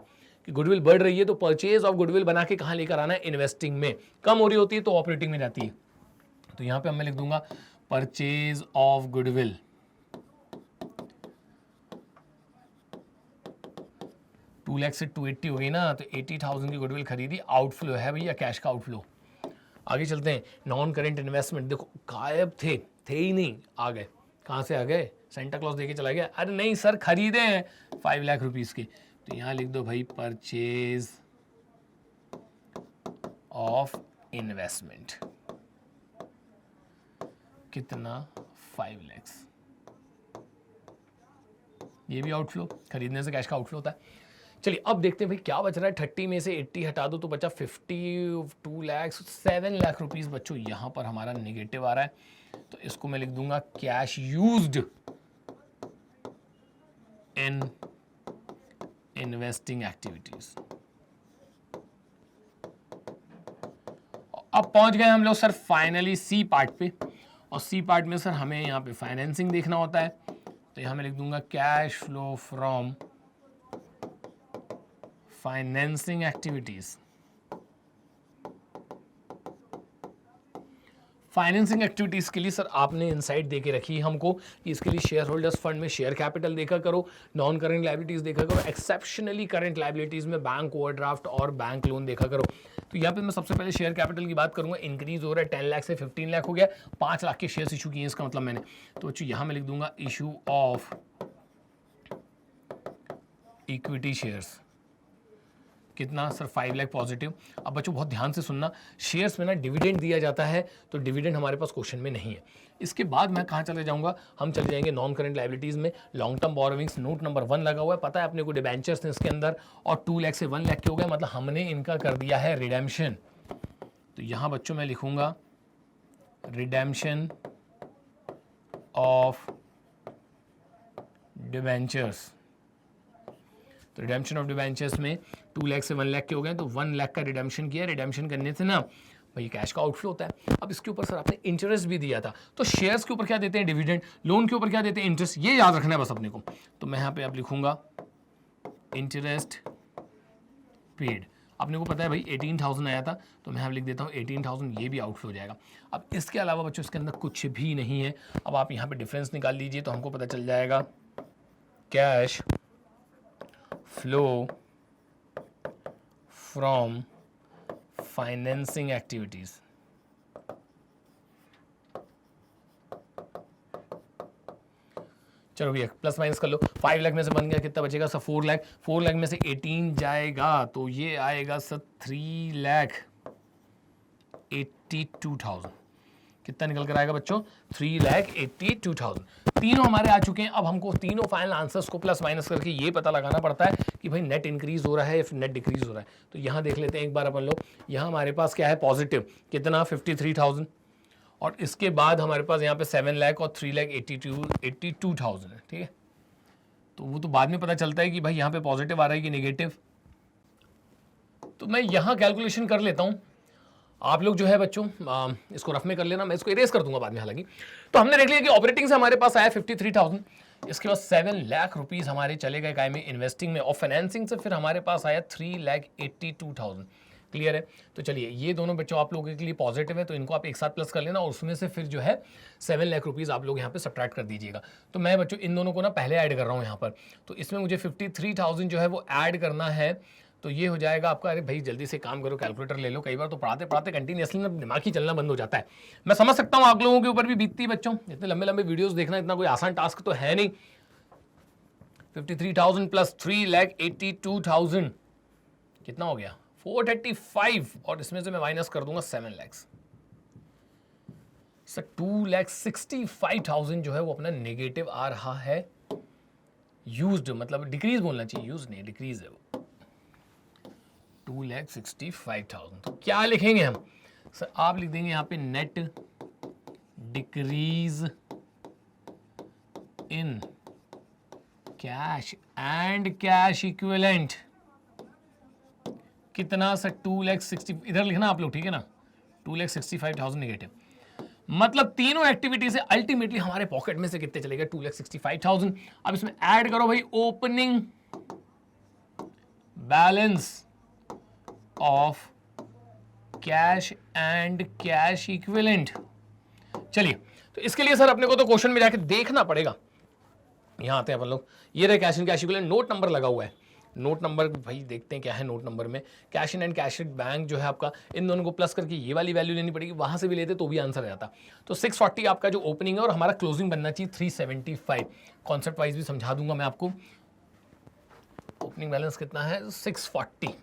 कि गुडविल बढ़ रही है, तो परचेज ऑफ गुडविल बना के कहां लेकर आना है, इन्वेस्टिंग में। कम हो रही होती है तो ऑपरेटिंग में जाती है। तो यहां पे मैं लिख दूंगा परचेज ऑफ गुडविल, 2 लाख से 280 हो गई ना, तो 80,000 की गुडविल खरीदी, आउटफ्लो है भैया, कैश का आउटफ्लो। आगे चलते हैं, नॉन करेंट इन्वेस्टमेंट। देखो गायब थे ही नहीं, आ गए। कहाँ से आ गए, सेंटा क्लॉज देके चला गया। अरे नहीं सर खरीदे हैं 5 लाख रुपीज़ के। तो यहाँ लिख दो भाई परचेज ऑफ इन्वेस्टमेंट, कितना, 5 लाख। ये भी आउटफ्लो, खरीदने से कैश का आउटफ्लो होता है। चलिए अब देखते हैं भाई क्या बच रहा है। 30 में से 80 हटा दो तो बचा 52 लाख, 7 लाख रुपीज़ बच्चों यहाँ पर हमारा नेगेटिव आ रहा है। तो इसको मैं लिख दूंगा cash used in investing activities. अब पहुंच गए हम लोग सर फाइनली सी पार्ट पे, और सी पार्ट में सर हमें यहाँ पे फाइनेंसिंग देखना होता है। तो यहाँ मैं लिख दूंगा cash flow from financing activities. Financing activities के लिए सर आपने इनसाइट दे के रखी है हमको कि इसके लिए शेयर होल्डर्स फंड में शेयर कैपिटल देखा करो, नॉन करंट लायबिलिटीज देखा करो, एक्सेप्शनली करंट लायबिलिटीज में बैंक ओवरड्राफ्ट और बैंक लोन देखा करो। तो यहाँ पे मैं सबसे पहले शेयर कैपिटल की बात करूंगा, इंक्रीज हो रहा है 10 लाख से 15 लाख हो गया, 5 लाख के शेयर्स इशू किए, इसका मतलब मैंने, तो बच्चों यहाँ मैं लिख दूंगा इशू ऑफ इक्विटी शेयर्स, कितना सर 5 लाख पॉजिटिव। अब बच्चों बहुत ध्यान से सुनना, शेयर्स में ना डिविडेंड दिया जाता है, तो डिविडेंड हमारे पास क्वेश्चन में नहीं है। इसके बाद मैं कहाँ चले जाऊंगा, हम चले जाएंगे नॉन करंट लायबिलिटीज में, long term borrowings note number 1 लगा हुआ है, पता है अपने को डिबेंचर्स हैं इसके अंदर, और 2 लाख से 1 लाख के हो गए, मतलब हमने इनका कर दिया है रिडेम्पशन। तो यहाँ बच्चों मैं लिखूंगा रिडेम्पशन ऑफ डिबेंचर्स। तो रिडेम्पशन ऑफ डिबेंचर्स में 2 लाख से 1 लाख के हो गए, तो 1 लाख का रिडेम्पशन किया, रिडेम्पशन करने से ना भाई कैश का आउटफ्लो होता है। अब इसके ऊपर सर आपने इंटरेस्ट भी दिया था, तो शेयर्स के ऊपर क्या देते हैं डिविडेंड, लोन के ऊपर क्या देते हैं इंटरेस्ट, ये याद रखना है बस अपने को। तो मैं यहाँ पे अब लिखूंगा इंटरेस्ट पेड, अपने को पता है भाई 18,000 आया था, तो मैं यहाँ लिख देता हूँ 18,000, ये भी आउटफ्लो हो जाएगा। अब इसके अलावा बच्चों इसके अंदर कुछ भी नहीं है। अब आप यहाँ पे डिफरेंस निकाल लीजिए तो हमको पता चल जाएगा cash flow from financing activities. चलो भैया प्लस माइनस कर लो, 5 लाख में से बन गया, कितना बचेगा सर 4 लाख, 4 लाख में से 18 जाएगा तो ये आएगा सर 3,82,000। कितना निकल कर आएगा बच्चों 3,82,000। तीनों हमारे आ चुके हैं। अब हमको तीनों फाइनल आंसर्स को प्लस माइनस करके ये पता लगाना पड़ता है कि भाई नेट इंक्रीज हो रहा है या फिर नेट डिक्रीज हो रहा है। तो यहाँ देख लेते हैं एक बार अपन लोग, यहाँ हमारे पास क्या है पॉजिटिव, कितना 53,000, और इसके बाद हमारे पास यहाँ पे 7 लाख और 3,82,000 है, ठीक है। तो वो तो बाद में पता चलता है कि भाई यहाँ पे पॉजिटिव आ रहा है कि नेगेटिव। तो मैं यहाँ कैलकुलेशन कर लेता हूँ, आप लोग जो है बच्चों इसको रफ में कर लेना, मैं इसको इरेज कर दूंगा बाद में हालांकि। तो हमने देख लिया कि ऑपरेटिंग से हमारे पास आया 53,000, इसके बाद 7 लाख रुपीस हमारे चले गए काय में इन्वेस्टिंग में, और फाइनेंसिंग से फिर हमारे पास आया 3,82,000। क्लियर है। तो चलिए ये दोनों बच्चों आप लोगों के लिए पॉजिटिव है, तो इनको आप एक साथ प्लस कर लेना, और उसमें से फिर जो है 7 लाख रुपीज़ आप लोग यहाँ पे सब्ट्रैक्ट कर दीजिएगा। तो मैं बच्चों इन दोनों को ना पहले ऐड कर रहा हूँ यहाँ पर, तो इसमें मुझे 53,000 जो है वो ऐड करना है। तो ये हो जाएगा आपका, अरे भाई जल्दी से काम करो, कैलकुलेटर ले लो, कई बार तो पढ़ाते पढ़ाते कंटिन्यूअसली ना दिमाग ही चलना बंद हो जाता है। मैं समझ सकता हूँ आप लोगों के ऊपर भी बीतती है बच्चों, इतने लंबे लंबे वीडियोस देखना इतना कोई आसान टास्क तो है नहीं। 53,000 प्लस 3,82,000 कितना हो गया 435, और इसमें से मैं माइनस कर दूंगा 7 लाख। सर 2,65,000 जो है वो अपना नेगेटिव आ रहा है, यूज्ड मतलब डिक्रीज बोलना चाहिए, यूज नहीं डिक्रीज है वो, 2,65,000। तो क्या लिखेंगे हम सर, आप लिख देंगे यहाँ पे net decrease in cash and cash equivalent, कितना सर 2,60,000, इधर लिखना आप लोग, ठीक है ना, 2,65,000 नेगेटिव। मतलब तीनों एक्टिविटी से अल्टीमेटली हमारे पॉकेट में से कितने चलेगा 2,65,000। अब इसमें ऐड करो भाई opening balance of cash and cash equivalent. चलिए तो इसके लिए सर अपने को तो क्वेश्चन में जाके देखना पड़ेगा। यहां आते हैं अपन लोग, ये रहे cash and cash equivalent, note number लगा हुआ है, नोट नंबर भाई देखते हैं क्या है नोट नंबर में। Cash in and cash bank जो है आपका, इन दोनों को प्लस करके ये वाली वैल्यू लेनी पड़ेगी, वहां से भी लेते तो भी आंसर आ जाता। तो 640 आपका जो ओपनिंग है, और हमारा क्लोजिंग बनना चाहिए 375। कॉन्सेप्ट वाइज भी समझा दूंगा मैं आपको। ओपनिंग बैलेंस कितना है 640।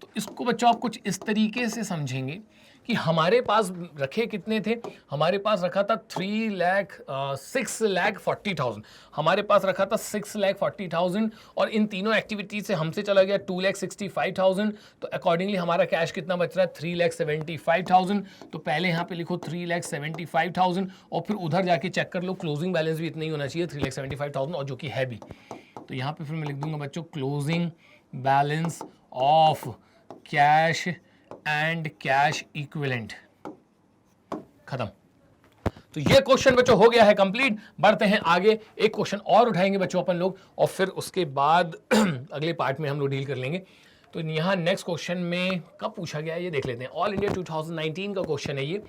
तो इसको बच्चों आप कुछ इस तरीके से समझेंगे कि हमारे पास रखे कितने थे, हमारे पास रखा था 6,40,000, हमारे पास रखा था 6,40,000, और इन तीनों एक्टिविटी से हमसे चला गया 2,65,000। तो अकॉर्डिंगली हमारा कैश कितना बच रहा है 3,75,000। तो पहले यहाँ पे लिखो 3,75,000, और फिर उधर जाके चेक कर लो क्लोजिंग बैलेंस भी इतना ही होना चाहिए 3,75,000, और जो कि है भी। तो यहाँ पे फिर मैं लिख दूंगा बच्चों closing balance of cash and cash equivalent. खत्म। तो ये क्वेश्चन बच्चों हो गया है कंप्लीट। बढ़ते हैं आगे, एक क्वेश्चन और उठाएंगे बच्चों अपन लोग, और फिर उसके बाद अगले पार्ट में हम लोग डील कर लेंगे। तो यहाँ नेक्स्ट क्वेश्चन में कब पूछा गया है ये देख लेते हैं। ऑल इंडिया 2019 का क्वेश्चन है ये।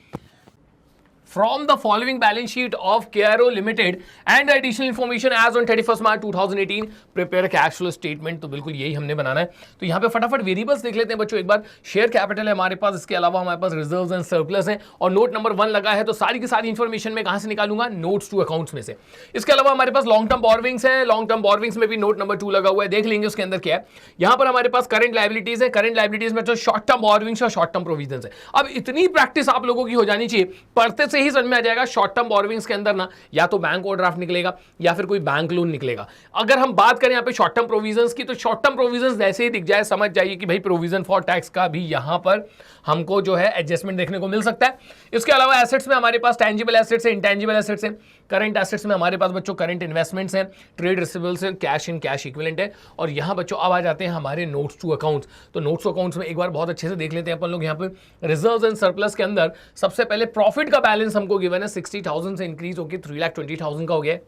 From the following balance sheet of KRO Limited and additional information as on 31st March 2018, prepare a cash flow statement। तो बिल्कुल यही हमने बनाना है। तो यहाँ पे फटाफट वेरिएबल्स देख लेते हैं बच्चों एक बार। शेयर कैपिटल है हमारे पास, इसके अलावा हमारे पास रिजर्व्स एंड सरप्लस है, और नोट नंबर 1 लगा है। तो सारी की सारी इंफॉर्मेशन मैं कहां से निकालूंगा? नोट्स टू अकाउंट्स में से। इसके अलावा हमारे पास लॉन्ग टर्म बॉरविंग्स है, लॉन्ग टर्म बॉरविंग्स में भी नोट नंबर 2 लगा हुआ है, देख लेंगे उसके अंदर क्या है। यहाँ पर हमारे पास करंट लायबिलिटीज है, करंट लायबिलिटीज में शॉर्ट टर्म बॉरविंग्स और शॉर्ट टर्म प्रोविजन है। अब इतनी प्रैक्टिस आप लोगों की हो जानी चाहिए, पढ़ते से ही समझ में आ जाएगा। शॉर्ट टर्म बोरोविंग्स के अंदर ना या तो बैंक ओवरड्राफ्ट निकलेगा या फिर कोई बैंक लोन निकलेगा। अगर हम बात करें यहाँ पे शॉर्ट टर्म प्रोविजंस की, तो शॉर्ट टर्म प्रोविजंस जैसे ही दिख जाए समझ जाइए कि भाई प्रोविजन फॉर टैक्स का भी यहाँ पर हमको जो है एडजस्टमेंट देखने को मिल सकता है। इसके अलावा एसेट्स में हमारे पास टेंजिबल एसेट्स है, इंटेंजिबल एसेट्स है। करंट एसेट्स में हमारे पास बच्चों करंट इन्वेस्टमेंट्स हैं, ट्रेड रिसीवेबल्स हैं, कैश इन कैश इक्विवेलेंट है। और यहाँ बच्चों अब आ जाते हैं हमारे नोट्स टू अकाउंट्स। तो नोट्स टू अकाउंट्स में एक बार बहुत अच्छे से देख लेते हैं अपन लोग। यहाँ पे रिजर्व्स एंड सरप्लस के अंदर सबसे पहले प्रॉफिट का बैलेंस हमको गिवन है 60,000 से इंक्रीज होकर 3,20,000 का हो गया।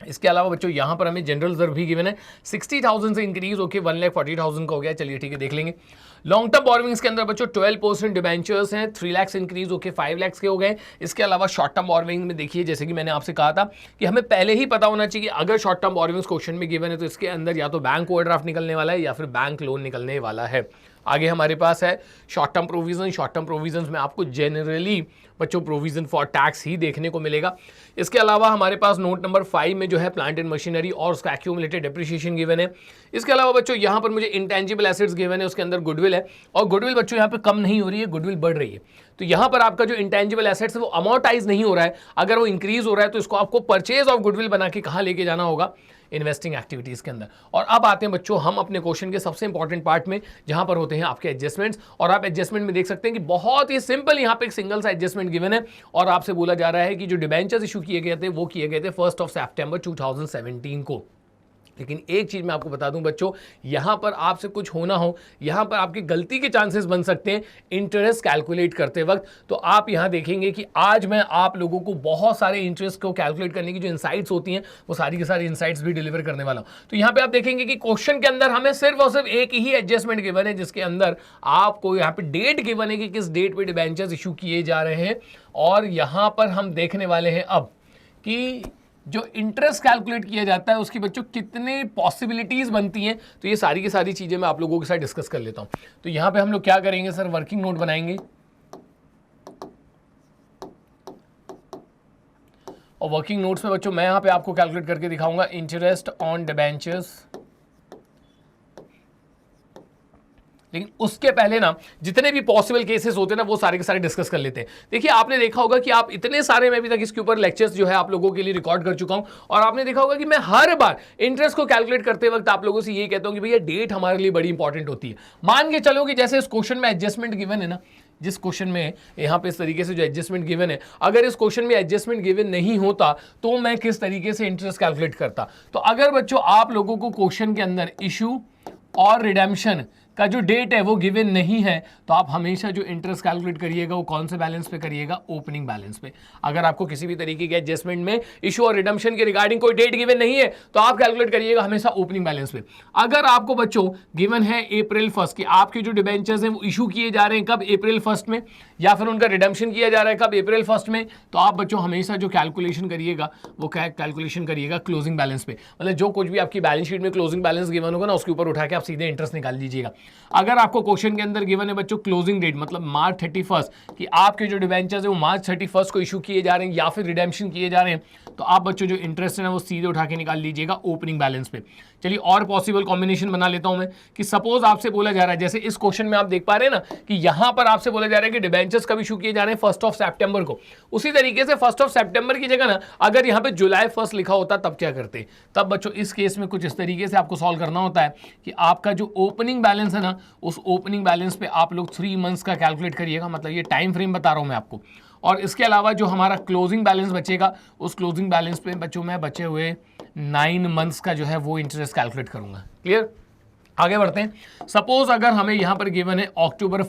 इसके अलावा बच्चों यहाँ पर हमें जनरल रिजर्व भी गिवन है 60,000 से इंक्रीज होकर 1,40,000 का हो गया। चलिए ठीक है देख लेंगे। लॉन्ग टर्म बॉरोविंग्स के अंदर बच्चों 12% डिबेंचर्स हैं, 3 लाख से इंक्रीज होकर 5 लाख के हो गए। इसके अलावा शॉर्ट टर्म बॉरोविंग में देखिए, जैसे कि मैंने आपसे कहा था कि हमें पहले ही पता होना चाहिए कि अगर शॉर्ट टर्म बॉरोविंग्स क्वेश्चन में गिवन है तो इसके अंदर या तो बैंक ओवरड्राफ्ट निकलने वाला है या फिर बैंक लोन निकलने वाला है। आगे हमारे पास है short term provision. Short term provision में आपको जनरली बच्चों प्रोविजन फॉर टैक्स ही देखने को मिलेगा। इसके अलावा हमारे पास नोट नंबर 5 में जो है प्लांट एंड मशीनरी और उसका एक्यूमुलेटेड डेप्रिसिएशन गिवन है। इसके अलावा बच्चों यहाँ पर मुझे इंटेंजिबल एसेट्स गिवन है, उसके अंदर गुडविल है, और गुडविल बच्चों यहाँ पे कम नहीं हो रही है, गुडविल बढ़ रही है। तो यहाँ पर आपका जो इंटेंजिबल एसेट्स है वो अमोर्टाइज नहीं हो रहा है। अगर वो इंक्रीज हो रहा है तो इसको आपको परचेज ऑफ गुडविल बना के कहाँ लेके जाना होगा? इन्वेस्टिंग एक्टिविटीज के अंदर। और अब आते हैं बच्चों हम अपने क्वेश्चन के सबसे इंपॉर्टेंट पार्ट में, जहां पर होते हैं आपके एडजस्टमेंट्स। और आप एडजस्टमेंट में देख सकते हैं कि बहुत ही सिंपल यहाँ पे एक सिंगल सा एडजस्टमेंट गिवन है, और आपसे बोला जा रहा है कि जो डिबेंचर्स इशू किए गए थे वो किए गए थे 1 सितंबर 2017 को। लेकिन एक चीज मैं आपको बता दूं बच्चों, यहां पर आपसे कुछ होना हो, यहां पर आपकी गलती के चांसेस बन सकते हैं इंटरेस्ट कैलकुलेट करते वक्त। तो आप यहां देखेंगे कि आज मैं आप लोगों को बहुत सारे इंटरेस्ट को कैलकुलेट करने की जो इनसाइट्स होती हैं वो सारी की सारी इनसाइट्स भी डिलीवर करने वाला हूं। तो यहां पे आप देखेंगे कि क्वेश्चन के अंदर हमें सिर्फ और सिर्फ एक ही एडजस्टमेंट गिवन है, जिसके अंदर आपको यहाँ पे डेट गिवन है कि किस डेट पे डिबेंचर्स इशू किए जा रहे हैं। और यहां पर हम देखने वाले हैं अब कि जो इंटरेस्ट कैलकुलेट किया जाता है उसकी बच्चों कितने पॉसिबिलिटीज बनती हैं। तो ये सारी की सारी चीजें मैं आप लोगों के साथ डिस्कस कर लेता हूं। तो यहां पे हम लोग क्या करेंगे सर, वर्किंग नोट बनाएंगे, और वर्किंग नोट्स में बच्चों मैं यहां पे आपको कैलकुलेट करके दिखाऊंगा इंटरेस्ट ऑन डिबेंचर्स। लेकिन उसके पहले ना जितने भी पॉसिबल केसेस होते हैं ना वो सारे के सारे डिस्कस कर लेते हैं। देखिए आपने देखा होगा कि आप इतने सारे मैं अभी तक इसके ऊपर लेक्चर्स जो है आप लोगों के लिए रिकॉर्ड कर चुका हूं, और आपने देखा होगा कि मैं हर बार इंटरेस्ट को कैलकुलेट करते वक्त आप लोगों से यही कहता हूं कि भैया डेट हमारे लिए बड़ी इंपॉर्टेंट होती है। मान के चलो कि जैसे इस क्वेश्चन में एडजस्टमेंट गिवन है ना, जिस क्वेश्चन में यहाँ पे इस तरीके से जो एडजस्टमेंट गिवन है, अगर इस क्वेश्चन में एडजस्टमेंट गिवन नहीं होता तो मैं किस तरीके से इंटरेस्ट कैलकुलेट करता। तो अगर बच्चों आप लोगों को क्वेश्चन के अंदर इशू और रिडेम्पशन का जो डेट है वो गिवन नहीं है, तो आप हमेशा जो इंटरेस्ट कैलकुलेट करिएगा वो कौन से बैलेंस पे करिएगा? ओपनिंग बैलेंस पे। अगर आपको किसी भी तरीके के एडजस्टमेंट में इशू और रिडम्पशन के रिगार्डिंग कोई डेट गिवन नहीं है तो आप कैलकुलेट करिएगा हमेशा ओपनिंग बैलेंस पे। अगर आपको बच्चों गिवन है April 1 कि आपके जो डिबेंचर्स हैं वो इशू किए जा रहे हैं कब? April 1 में, या फिर उनका रिडम्पशन किया जा रहा है कब? April 1 में। तो आप बच्चों हमेशा जो कैलकुलेशन करिएगा वो कैलकुलेशन करिएगा क्लोजिंग बैलेंस पे। मतलब जो कुछ भी आपकी बैलेंस शीट में क्लोजिंग बैलेंस गिवन होगा ना उसके ऊपर उठा के आप सीधे इंटरेस्ट निकाल लीजिएगा। अगर आपको क्वेश्चन के अंदर गिवन है बच्चों क्लोजिंग डेट मतलब March 31 कि आपके जो डिबेंचर्स है वो March 31 को इशू किए जा रहे हैं या फिर रिडेम्पशन किए जा रहे हैं, तो आप बच्चों जो इंटरेस्ट है ना वो सीधे उठा के निकाल लीजिएगा ओपनिंग बैलेंस पे। चलिए और पॉसिबल कॉम्बिनेशन बना लेता हूं मैं कि सपोज आपसे बोला जा रहा है, जैसे इस क्वेश्चन में आप देख पा रहे हैं ना कि यहां पर आपसे बोला जा रहा है कि डिबेंचर्स कब इशू किए जा रहे हैं 1 सितंबर को। उसी तरीके से 1 सितंबर की जगह ना अगर यहां पे जुलाई 1 लिखा होता तब क्या करते? तब बच्चों इस केस में कुछ इस तरीके से आपको सॉल्व करना होता है कि आपका जो ओपनिंग बैलेंस है ना उस ओपनिंग बैलेंस पे आप लोग 3 मंथ्स का कैलकुलेट करिएगा। मतलब ये टाइम फ्रेम बता रहा हूं मैं आपको। और इसके अलावा जो हमारा क्लोजिंग बैलेंस बचेगा उस क्लोजिंग बैलेंस पे बच्चों मैं बचे हुए 9 मंथ्स का जो है वो इंटरेस्ट कैलकुलेट करूंगा। क्लियर? आगे बढ़ते हैं। सपोज अगर हमें यहां पर गिवन है अक्टूबर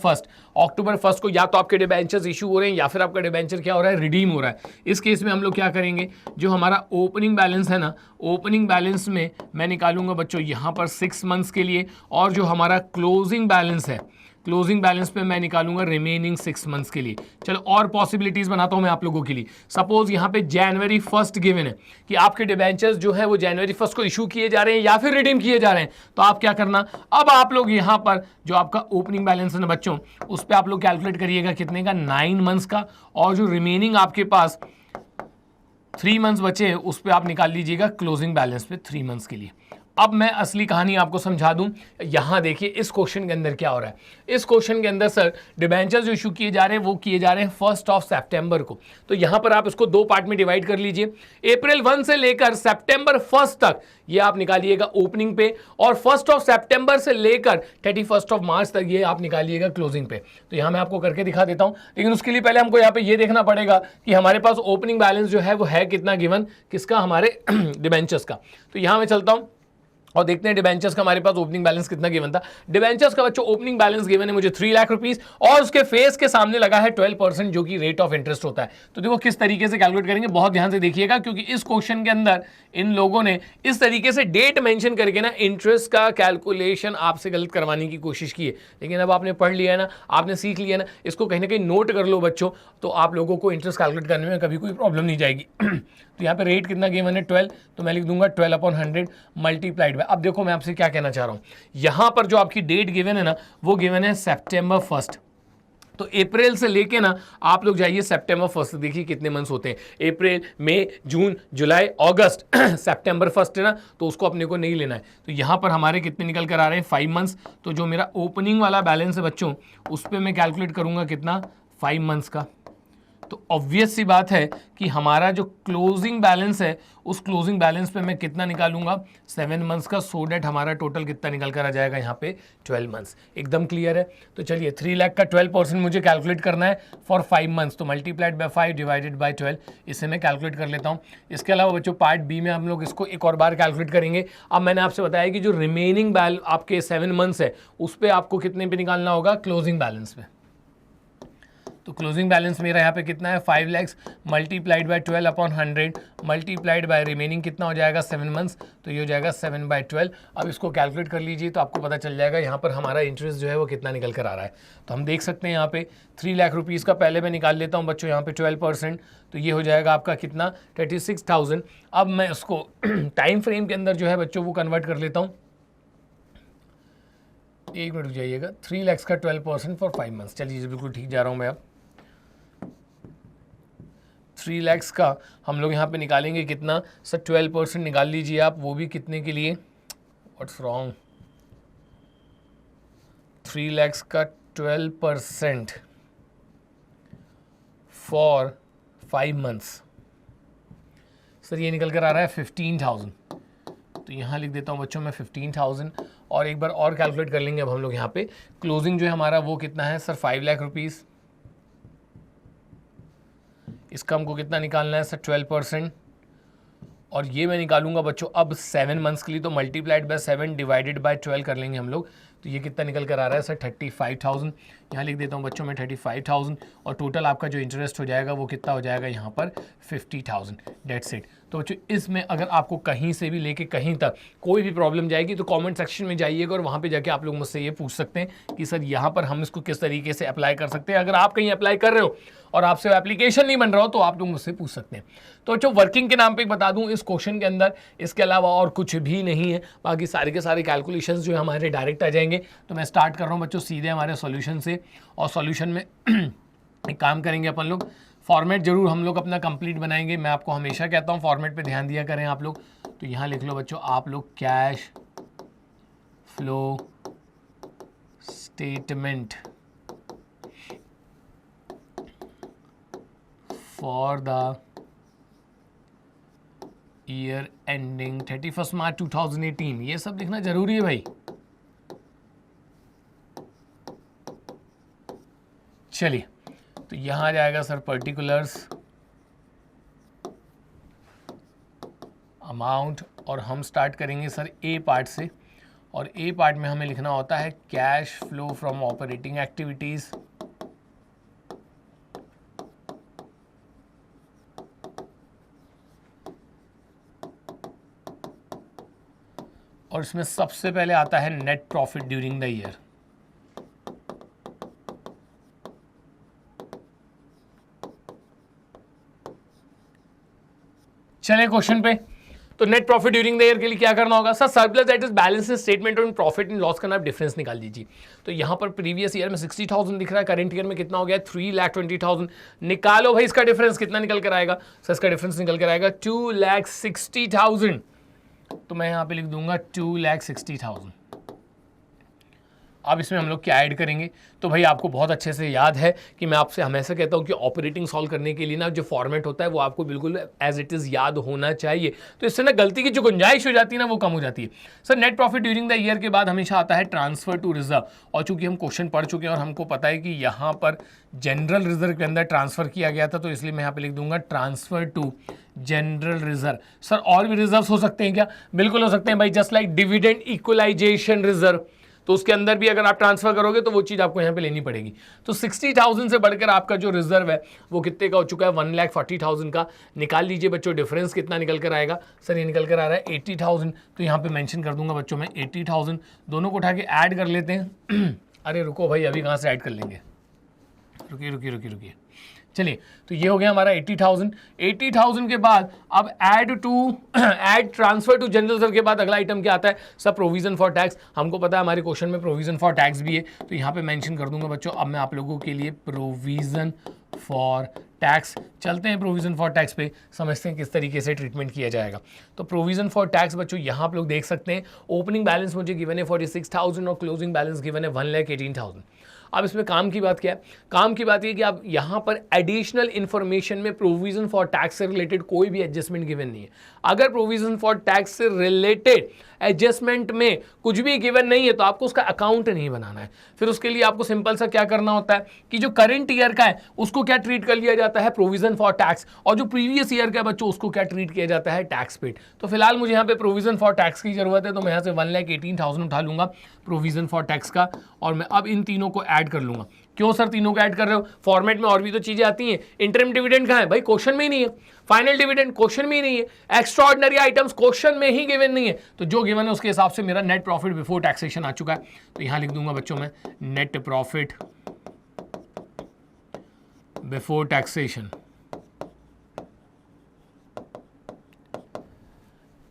फर्स्ट को या तो आपके डिबेंचर्स इशू हो रहे हैं या फिर आपका डिबेंचर क्या हो रहा है, रिडीम हो रहा है। इस केस में हम लोग क्या करेंगे, जो हमारा ओपनिंग बैलेंस है ना, ओपनिंग बैलेंस में मैं निकालूंगा बच्चों यहां पर 6 मंथ्स के लिए, और जो हमारा क्लोजिंग बैलेंस है, क्लोजिंग बैलेंस पे मैं निकालूंगा रिमेनिंग 6 मंथ्स के लिए। चलो और पॉसिबिलिटीज बनाता हूं मैं आप लोगों के लिए। सपोज यहां पे जनवरी 1 गिवन है कि आपके डिबेंचर्स जो है वो जनवरी 1 को इशू किए जा रहे हैं या फिर रिडीम किए जा रहे हैं, तो आप क्या करना, अब आप लोग यहां पर जो आपका ओपनिंग बैलेंस है ना बच्चों, उस पर आप लोग कैलकुलेट करिएगा कितने का, 9 मंथ्स का, और जो रिमेनिंग आपके पास 3 मंथ्स बचे हैं उस पर आप निकाल लीजिएगा क्लोजिंग बैलेंस पे 3 मंथ्स के लिए। अब मैं असली कहानी आपको समझा दूं। यहां देखिए इस क्वेश्चन के अंदर क्या हो रहा है। इस क्वेश्चन के अंदर सर डिबेंचर जो इशू किए जा रहे हैं वो किए जा रहे हैं 1 सितंबर को। तो यहां पर आप इसको 2 पार्ट में डिवाइड कर लीजिए। अप्रैल 1 से लेकर सितंबर 1 तक ये आप निकालिएगा ओपनिंग पे, और 1 सितंबर से लेकर 31 मार्च तक ये आप निकालिएगा क्लोजिंग पे। तो यहां मैं आपको करके दिखा देता हूं, लेकिन उसके लिए पहले हमको यहां पे ये देखना पड़ेगा कि हमारे पास ओपनिंग बैलेंस जो है वो है कितना गिवन, किसका, हमारे डिबेंचर्स का। तो यहां मैं चलता हूं और देखते हैं डिबेंचर्स का हमारे पास ओपनिंग बैलेंस कितना गिवन था। डिबेंचर्स का बच्चों ओपनिंग बैलेंस गिवन है मुझे 3 लाख रुपीस, और उसके फेस के सामने लगा है 12% जो कि रेट ऑफ इंटरेस्ट होता है। तो देखो किस तरीके से कैलकुलेट करेंगे, बहुत ध्यान से देखिएगा, क्योंकि इस क्वेश्चन के अंदर इन लोगों ने इस तरीके से डेट मेंशन करके ना इंटरेस्ट का कैलकुलेशन आपसे गलत करवाने की कोशिश की है। लेकिन अब आपने पढ़ लिया है ना, आपने सीख लिया ना, इसको कहीं ना कहीं नोट कर लो बच्चों, तो आप लोगों को इंटरेस्ट कैलकुलेट करने में कभी कोई प्रॉब्लम नहीं जाएगी। तो यहाँ पे रेट कितना गिवन है 12, तो मैं लिख दूंगा 12/100 मल्टीप्लाइड बाय। अब देखो मैं आपसे क्या कहना चाह रहा हूँ, यहाँ पर जो आपकी डेट गिवन है ना वो गिवन है सितंबर 1। तो अप्रैल से लेके ना आप लोग जाइए सितंबर 1 देखिए कितने मंथ्स होते हैं, अप्रैल मई जून जुलाई अगस्त सितंबर 1 है ना, तो उसको अपने को नहीं लेना है। तो यहाँ पर हमारे कितने निकल कर आ रहे हैं 5 मंथ्स। तो जो मेरा ओपनिंग वाला बैलेंस है बच्चों उस पर मैं कैलकुलेट करूँगा कितना, 5 मंथ्स का। तो ऑब्वियस सी बात है कि हमारा जो क्लोजिंग बैलेंस है उस क्लोजिंग बैलेंस पे मैं कितना निकालूंगा, 7 मंथ्स का, सो डेट हमारा टोटल कितना निकल कर आ जाएगा यहाँ पे 12 मंथ्स। एकदम क्लियर है। तो चलिए 3 लाख का 12% मुझे कैलकुलेट करना है फॉर 5 मंथ्स, तो मल्टीप्लाइड बाय 5 डिवाइडेड बाय 12, इसे मैं कैलकुलेट कर लेता हूँ। इसके अलावा बच्चों पार्ट बी में हम लोग इसको एक और बार कैलकुलेट करेंगे। अब मैंने आपसे बताया कि जो रिमेनिंग आपके 7 मंथ्स है उस पर आपको कितने पे निकालना होगा, क्लोजिंग बैलेंस पे। तो क्लोजिंग बैलेंस मेरा यहाँ पे कितना है, 5 lakh multiplied by 12/100 multiplied by remaining कितना हो जाएगा 7 मंथ्स, तो ये हो जाएगा 7/12। अब इसको कैलकुलेट कर लीजिए तो आपको पता चल जाएगा यहाँ पर हमारा इंटरेस्ट जो है वो कितना निकल कर आ रहा है। तो हम देख सकते हैं यहाँ पे 3 लाख रुपीज़ का पहले मैं निकाल लेता हूँ बच्चों यहाँ पे 12%, तो ये हो जाएगा आपका कितना 36,000। अब मैं उसको टाइम फ्रेम के अंदर जो है बच्चों वो कन्वर्ट कर लेता हूँ। एक मिनट रुक जाइएगा, 3 लाख का 12% फॉर 5 मंथ्स। चलिए बिल्कुल ठीक जा रहा हूँ मैं। अब 3 लाख का हम लोग यहाँ पे निकालेंगे कितना सर, 12% निकाल लीजिए आप, वो भी कितने के लिए, व्हाट्स रॉन्ग, 3 लाख का 12% फॉर 5 मंथ्स, सर ये निकल कर आ रहा है 15,000। तो यहाँ लिख देता हूँ बच्चों मैं 15,000, और एक बार और कैलकुलेट कर लेंगे अब हम लोग यहाँ पे। क्लोजिंग जो है हमारा वो कितना है सर, 5 लाख रुपीज़, इसका हमको कितना निकालना है सर 12%, और ये मैं निकालूंगा बच्चों अब 7 मंथ्स के लिए, तो मल्टीप्लाइड बाय 7 डिवाइडेड बाय 12 कर लेंगे हम लोग। तो ये कितना निकल कर आ रहा है सर 35,000, यहाँ लिख देता हूँ बच्चों में 35,000, और टोटल आपका जो इंटरेस्ट हो जाएगा वो कितना हो जाएगा यहाँ पर 50,000, डेट्स इट। तो बच्चों इसमें अगर आपको कहीं से भी लेके कहीं तक कोई भी प्रॉब्लम जाएगी तो कमेंट सेक्शन में जाइएगा, और वहाँ पे जाके आप लोग मुझसे ये पूछ सकते हैं कि सर यहाँ पर हम इसको किस तरीके से अप्लाई कर सकते हैं। अगर आप कहीं अप्लाई कर रहे हो और आपसे एप्लीकेशन नहीं बन रहा हो तो आप लोग मुझसे पूछ सकते हैं। तो बच्चों वर्किंग के नाम पे बता दूं इस क्वेश्चन के अंदर इसके अलावा और कुछ भी नहीं है, बाकी सारे के सारे कैलकुलेशंस जो है हमारे डायरेक्ट आ जाएंगे। तो मैं स्टार्ट कर रहा हूँ बच्चों सीधे हमारे सॉल्यूशन से, और सॉल्यूशन में एक काम करेंगे अपन लोग, फॉर्मेट जरूर हम लोग अपना कंप्लीट बनाएंगे। मैं आपको हमेशा कहता हूँ फॉर्मेट पे ध्यान दिया करें आप लोग। तो यहाँ लिख लो बच्चों आप लोग cash flow statement for the year ending 31 मार्च 2018, ये सब लिखना जरूरी है भाई। चलिए तो यहां आ जाएगा सर पर्टिकुलर्स अमाउंट, और हम स्टार्ट करेंगे सर ए पार्ट से, और ए पार्ट में हमें लिखना होता है cash flow from operating activities. और इसमें सबसे पहले आता है net profit during the year. चले क्वेश्चन पे। तो net profit during the year के लिए क्या करना होगा? Sir surplus that is balance statement और प्रॉफिट एंड लॉस का आप डिफरेंस निकाल दीजिए। तो यहाँ पर प्रीवियस ईयर में 60,000 दिख रहा है, करंट ईयर में कितना हो गया? 3,20,000। निकालो भाई इसका डिफरेंस कितना निकल कर आएगा? सर इसका डिफरेंस निकल कर आएगा 2,60,000। तो मैं यहाँ पे लिख दूंगा 2,60,000। अब इसमें हम लोग क्या ऐड करेंगे? तो भाई आपको बहुत अच्छे से याद है कि मैं आपसे हमेशा कहता हूं कि ऑपरेटिंग सॉल्व करने के लिए ना जो फॉर्मेट होता है वो आपको बिल्कुल एज इट इज़ याद होना चाहिए। तो इससे ना गलती की जो गुंजाइश हो जाती है ना वो कम हो जाती है। Sir net profit during the year के बाद हमेशा आता है ट्रांसफर टू रिजर्व। और चूंकि हम क्वेश्चन पढ़ चुके हैं और हमको पता है कि यहाँ पर जनरल रिजर्व के अंदर ट्रांसफर किया गया था, तो इसलिए मैं यहाँ पे लिख दूंगा transfer to general reserve. Sir और भी रिजर्व हो सकते हैं क्या? बिल्कुल हो सकते हैं भाई, just like dividend equalisation reserve. तो उसके अंदर भी अगर आप ट्रांसफर करोगे तो वो चीज़ आपको यहाँ पे लेनी पड़ेगी। तो 60,000 से बढ़कर आपका जो रिजर्व है वो कितने का हो चुका है? 1,40,000 का। निकाल लीजिए बच्चों डिफरेंस कितना निकल कर आएगा? सर ये निकल कर आ रहा है 80,000। तो यहाँ पे मेंशन कर दूंगा बच्चों मैं 80,000। दोनों को उठा के ऐड कर लेते हैं। अरे रुको भाई, अभी कहाँ से ऐड कर लेंगे? रुकिए। चलिए, तो ये हो गया हमारा 80,000। 80,000 के बाद अब add transfer to general reserve के बाद अगला आइटम क्या आता है? सब प्रोविजन फॉर टैक्स। हमको पता है हमारे क्वेश्चन में प्रोविजन फॉर टैक्स भी है, तो यहाँ पे मेंशन कर दूंगा बच्चों। अब मैं आप लोगों के लिए प्रोविजन फॉर टैक्स, चलते हैं प्रोविजन फॉर टैक्स पे, समझते हैं किस तरीके से ट्रीटमेंट किया जाएगा। तो प्रोविजन फॉर टैक्स बच्चों यहाँ आप लोग देख सकते हैं, ओपनिंग बैलेंस मुझे गिवन है 46,000 और क्लोजिंग बैलेंस गिवन है 1,18,000। अब इसमें काम की बात क्या है? काम की बात ये कि आप यहाँ पर एडिशनल इंफॉर्मेशन में प्रोविजन फॉर टैक्स से रिलेटेड कोई भी एडजस्टमेंट गिवन नहीं है। अगर प्रोविजन फॉर टैक्स से रिलेटेड एडजस्टमेंट में कुछ भी गिवन नहीं है तो आपको उसका अकाउंट नहीं बनाना है। फिर उसके लिए आपको सिंपल सा क्या करना होता है कि जो करंट ईयर का है उसको क्या ट्रीट कर लिया जाता है? Provision for tax. और जो प्रीवियस ईयर का है बच्चों उसको क्या ट्रीट किया जाता है? Tax paid. तो फिलहाल मुझे यहाँ पे प्रोविजन फॉर टैक्स की जरूरत है, तो मैं यहाँ से 1,18,000 उठा लूंगा प्रोविजन फॉर टैक्स का, और मैं अब इन तीनों को ऐड कर लूंगा। क्यों सर तीनों को ऐड कर रहे हो? फॉर्मेट में और भी तो चीजें आती हैं। इंटरिम डिविडेंड कहाँ है भाई? क्वेश्चन में ही नहीं है। फाइनल डिविडेंड क्वेश्चन में ही नहीं है। एक्स्ट्राऑर्डिनरी आइटम्स क्वेश्चन में ही गिवन नहीं है। तो जो गिवन है उसके हिसाब से मेरा नेट प्रॉफिट बिफोर टैक्सेशन आ चुका है। तो यहां लिख दूंगा बच्चों में net profit before taxation.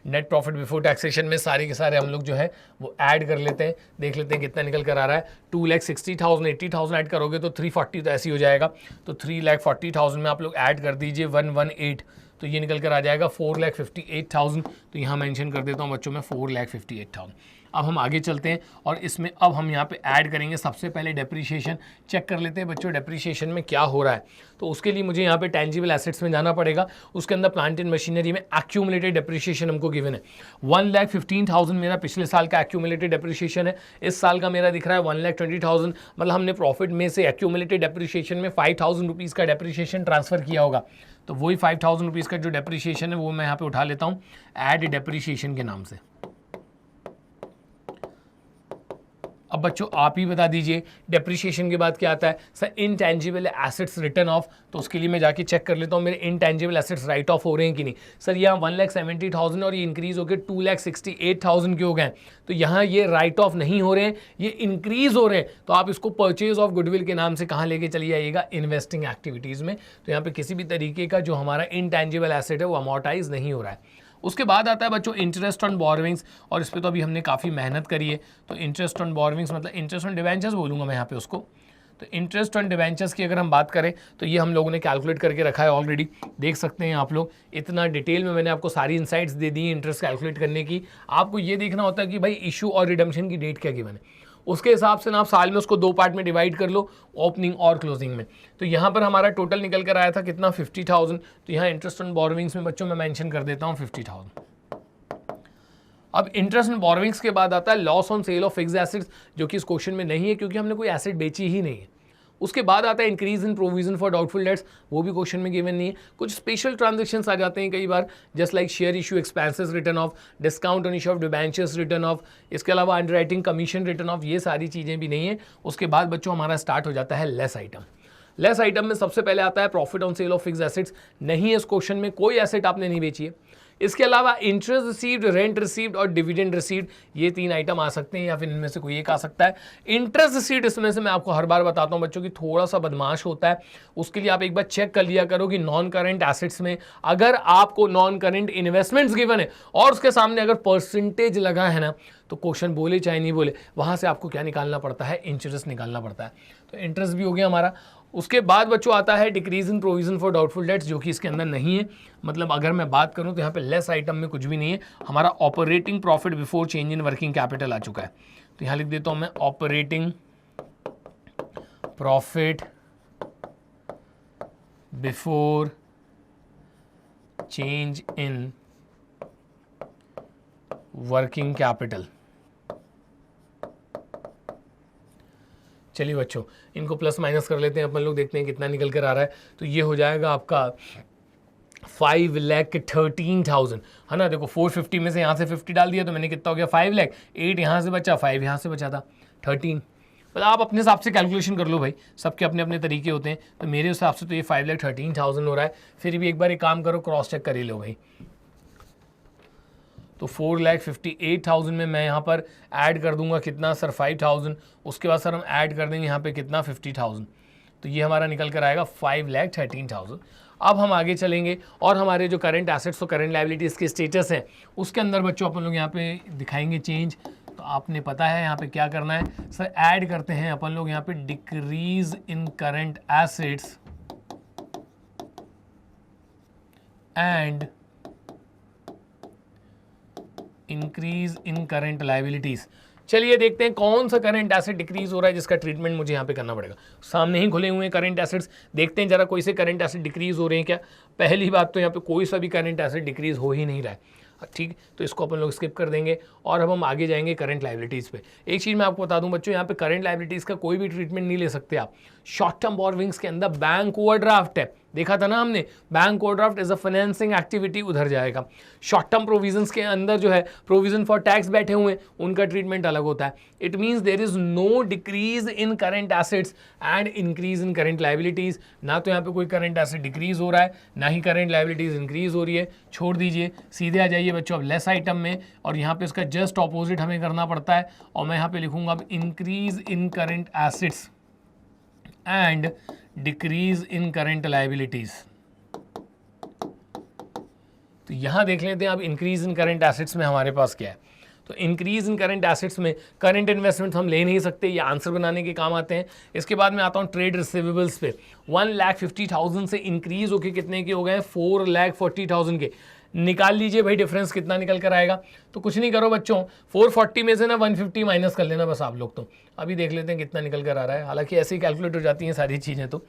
Net profit before taxation में सारे के सारे हम लोग जो है वो ऐड कर लेते हैं, देख लेते हैं कितना निकल कर आ रहा है। 2,60,000 80,000 ऐड करोगे तो 340 तो ऐसी हो जाएगा। तो 3,40,000 में आप लोग ऐड कर दीजिए 118, तो ये निकल कर आ जाएगा 4,58,000। तो यहाँ मेंशन कर देता हूँ बच्चों में 4,58,000। अब हम आगे चलते हैं और इसमें अब हम यहाँ पे ऐड करेंगे सबसे पहले डेप्रीशिएशन। चेक कर लेते हैं बच्चों डेप्रीशिएशन में क्या हो रहा है। तो उसके लिए मुझे यहाँ पे टेंजिबल एसेट्स में जाना पड़ेगा। उसके अंदर प्लांट एंड मशीनरी में एक्यूमुलेटेड डेप्रीशिएशन हमको गिवन है 1,15,000 मेरा पिछले साल का एक्यूमुलेटेड डेप्रीशिएशन है। इस साल का मेरा दिख रहा है 1,20,000। मतलब हमने प्रॉफिट में से एक्यूमुलेटेड डेप्रीशिएशन में 5,000 रुपीज़ का डेप्रीशिएशन ट्रांसफर किया होगा। तो वही 5,000 रुपीज़ का जो डेप्रीशिएशन है वो मैं यहाँ पे उठा लेता हूँ ऐड डेप्रीशिएशन के नाम से। अब बच्चों आप ही बता दीजिए डेप्रीशिएशन के बाद क्या आता है? Sir intangible assets return of. तो उसके लिए मैं जाके चेक कर लेता हूँ मेरे इनटेंजिबल एसेट्स राइट ऑफ हो रहे हैं कि नहीं। सर यहाँ 1,70,000 और ये इंक्रीज होकर 2,68,000 के हो गए। तो यहाँ ये राइट ऑफ नहीं हो रहे हैं, ये इंक्रीज हो रहे हैं। तो आप इसको परचेज ऑफ गुडविल के नाम से कहाँ लेके चली जाइएगा? इन्वेस्टिंग एक्टिविटीज़ में। तो यहाँ पे किसी भी तरीके का जो हमारा इनटेंजिबल एसेट है वो अमोर्टाइज नहीं हो रहा है। उसके बाद आता है बच्चों इंटरेस्ट ऑन बोरोविंग्स, और इस पर तो अभी हमने काफ़ी मेहनत करी है। तो इंटरेस्ट ऑन बोरोविंग्स मतलब इंटरेस्ट ऑन डिवेंचर्स बोलूँगा मैं यहाँ पे उसको। तो इंटरेस्ट ऑन डिवेंचर्स की अगर हम बात करें तो ये हम लोगों ने कैलकुलेट करके रखा है ऑलरेडी, देख सकते हैं आप लोग। इतना डिटेल में मैंने आपको सारी इंसाइट्स दे दी इंटरेस्ट कैलकुलेट करने की। आपको ये देखना होता है कि भाई इशू और रिडम्पशन की डेट क्या गिवन है, उसके हिसाब से ना आप साल में उसको 2 पार्ट में डिवाइड कर लो, ओपनिंग और क्लोजिंग में। तो यहाँ पर हमारा टोटल निकल कर आया था कितना? 50,000। तो यहाँ इंटरेस्ट ऑन बोरोविंग्स में बच्चों मैं मेंशन कर देता हूँ 50,000। अब इंटरेस्ट ऑन बोरोविंग्स के बाद आता है loss on sale of fixed assets, जो कि इस क्वेश्चन में नहीं है क्योंकि हमने कोई एसेट बेची ही नहीं है। उसके बाद आता है increase in provision for doubtful dates, वो भी क्वेश्चन में गिवन नहीं है। कुछ स्पेशल ट्रांजेक्शन्स आ जाते हैं कई बार, just like share issue expenses written off, discount on issue of debentures written off, इसके अलावा अंडरराइटिंग कमीशन रिटर्न ऑफ, ये सारी चीज़ें भी नहीं है। उसके बाद बच्चों हमारा स्टार्ट हो जाता है लेस आइटम। लेस आइटम में सबसे पहले आता है profit on sale of fixed assets, नहीं है इस क्वेश्चन में, कोई एसेट आपने नहीं बेची है। इसके अलावा इंटरेस्ट रिसीव्ड, रेंट रिसीव्ड और डिविडेंड रिसीव्ड, ये 3 आइटम आ सकते हैं या फिर इनमें से कोई एक आ सकता है। इंटरेस्ट रिसीव्ड इसमें से मैं आपको हर बार बताता हूं बच्चों की थोड़ा सा बदमाश होता है, उसके लिए आप एक बार चेक कर लिया करो कि नॉन करेंट एसेट्स में अगर आपको नॉन करेंट इन्वेस्टमेंट्स गिवन है और उसके सामने अगर परसेंटेज लगा है ना, तो क्वेश्चन बोले चाहे नहीं बोले वहां से आपको क्या निकालना पड़ता है, इंटरेस्ट निकालना पड़ता है। तो इंटरेस्ट भी हो गया हमारा। उसके बाद बच्चों आता है decrease in provision for doubtful dates, जो कि इसके अंदर नहीं है। मतलब अगर मैं बात करूं तो यहाँ पे लेस आइटम में कुछ भी नहीं है। हमारा operating profit before change in working capital आ चुका है, तो यहाँ लिख देता हूं मैं operating profit before change in working capital. चलिए बच्चों इनको प्लस माइनस कर लेते हैं अपन लोग, देखते हैं कितना निकल कर आ रहा है। तो ये हो जाएगा आपका 5,13,000, है ना। देखो 450 में से यहाँ से 50 डाल दिया तो मैंने कितना हो गया 5 लाख, 8 यहाँ से बचा, 5 यहाँ से बचा था 13। मतलब आप अपने हिसाब से कैलकुलेशन कर लो भाई, सबके अपने अपने तरीके होते हैं। तो मेरे हिसाब से तो ये 5,13,000 हो रहा है। फिर भी एक बार एक काम करो, क्रॉस चेक कर ही लो भाई। तो 4,58,000 में मैं यहाँ पर ऐड कर दूंगा कितना सर 5,000, उसके बाद सर हम ऐड कर देंगे यहाँ पे कितना 50,000, तो ये हमारा निकल कर आएगा 5,13,000। अब हम आगे चलेंगे और हमारे जो करंट एसेट्स और करंट लायबिलिटीज़ के स्टेटस है उसके अंदर बच्चों अपन लोग यहाँ पे दिखाएंगे चेंज। तो आपने पता है यहाँ पे क्या करना है सर, ऐड करते हैं अपन लोग यहाँ पे decrease in current assets and increase in current liabilities. चलिए देखते हैं कौन सा करंट एसेट डिक्रीज हो रहा है जिसका ट्रीटमेंट मुझे यहाँ पे करना पड़ेगा। सामने ही खुले हुए हैं करंट एसेट्स, देखते हैं जरा कोई से करंट एसेट डिक्रीज हो रहे हैं क्या। पहली बात तो यहाँ पे कोई सा भी करंट एसेट डिक्रीज हो ही नहीं रहा है, ठीक, तो इसको अपन लोग स्किप कर देंगे और अब हम आगे जाएंगे करंट लायबिलिटीज़ पे। एक चीज़ मैं आपको बता दूं बच्चों, यहाँ पे करंट लायबिलिटीज़ का कोई भी ट्रीटमेंट नहीं ले सकते आप। शॉर्ट टर्म बोरोविंग्स के अंदर बैंक ओवरड्राफ्ट है, देखा था ना हमने, bank overdraft is a financing activity, उधर जाएगा। शॉर्ट टर्म प्रोविजंस के अंदर जो है प्रोविजन फॉर टैक्स बैठे हुए हैं, उनका ट्रीटमेंट अलग होता है। It means there is no decrease in current assets and increase in current liabilities. ना तो यहाँ पे कोई करंट एसेट डिक्रीज हो रहा है, ना ही करंट लायबिलिटीज़ इंक्रीज हो रही है। छोड़ दीजिए, सीधे आ जाइए बच्चों अब लेस आइटम में, और यहाँ पे इसका जस्ट ऑपोजिट हमें करना पड़ता है। और मैं यहाँ पे लिखूंगा अब increase in current assets and decrease in current liabilities. तो यहां देख लेते हैं अब इंक्रीज इन करंट एसेट्स में हमारे पास क्या है। तो इंक्रीज इन करंट एसेट्स में करंट इन्वेस्टमेंट हम ले नहीं सकते, ये आंसर बनाने के काम आते हैं। इसके बाद मैं आता हूं ट्रेड रिसीवेबल्स पे। 1,50,000 से इंक्रीज होके कितने के हो गए 4,40,000 के। निकाल लीजिए भाई डिफरेंस कितना निकल कर आएगा। तो कुछ नहीं करो बच्चों, 440 में से ना 150 माइनस कर लेना बस आप लोग। तो अभी देख लेते हैं कितना निकल कर आ रहा है, हालांकि ऐसे ही कैलकुलेट हो जाती हैं सारी चीज़ें। तो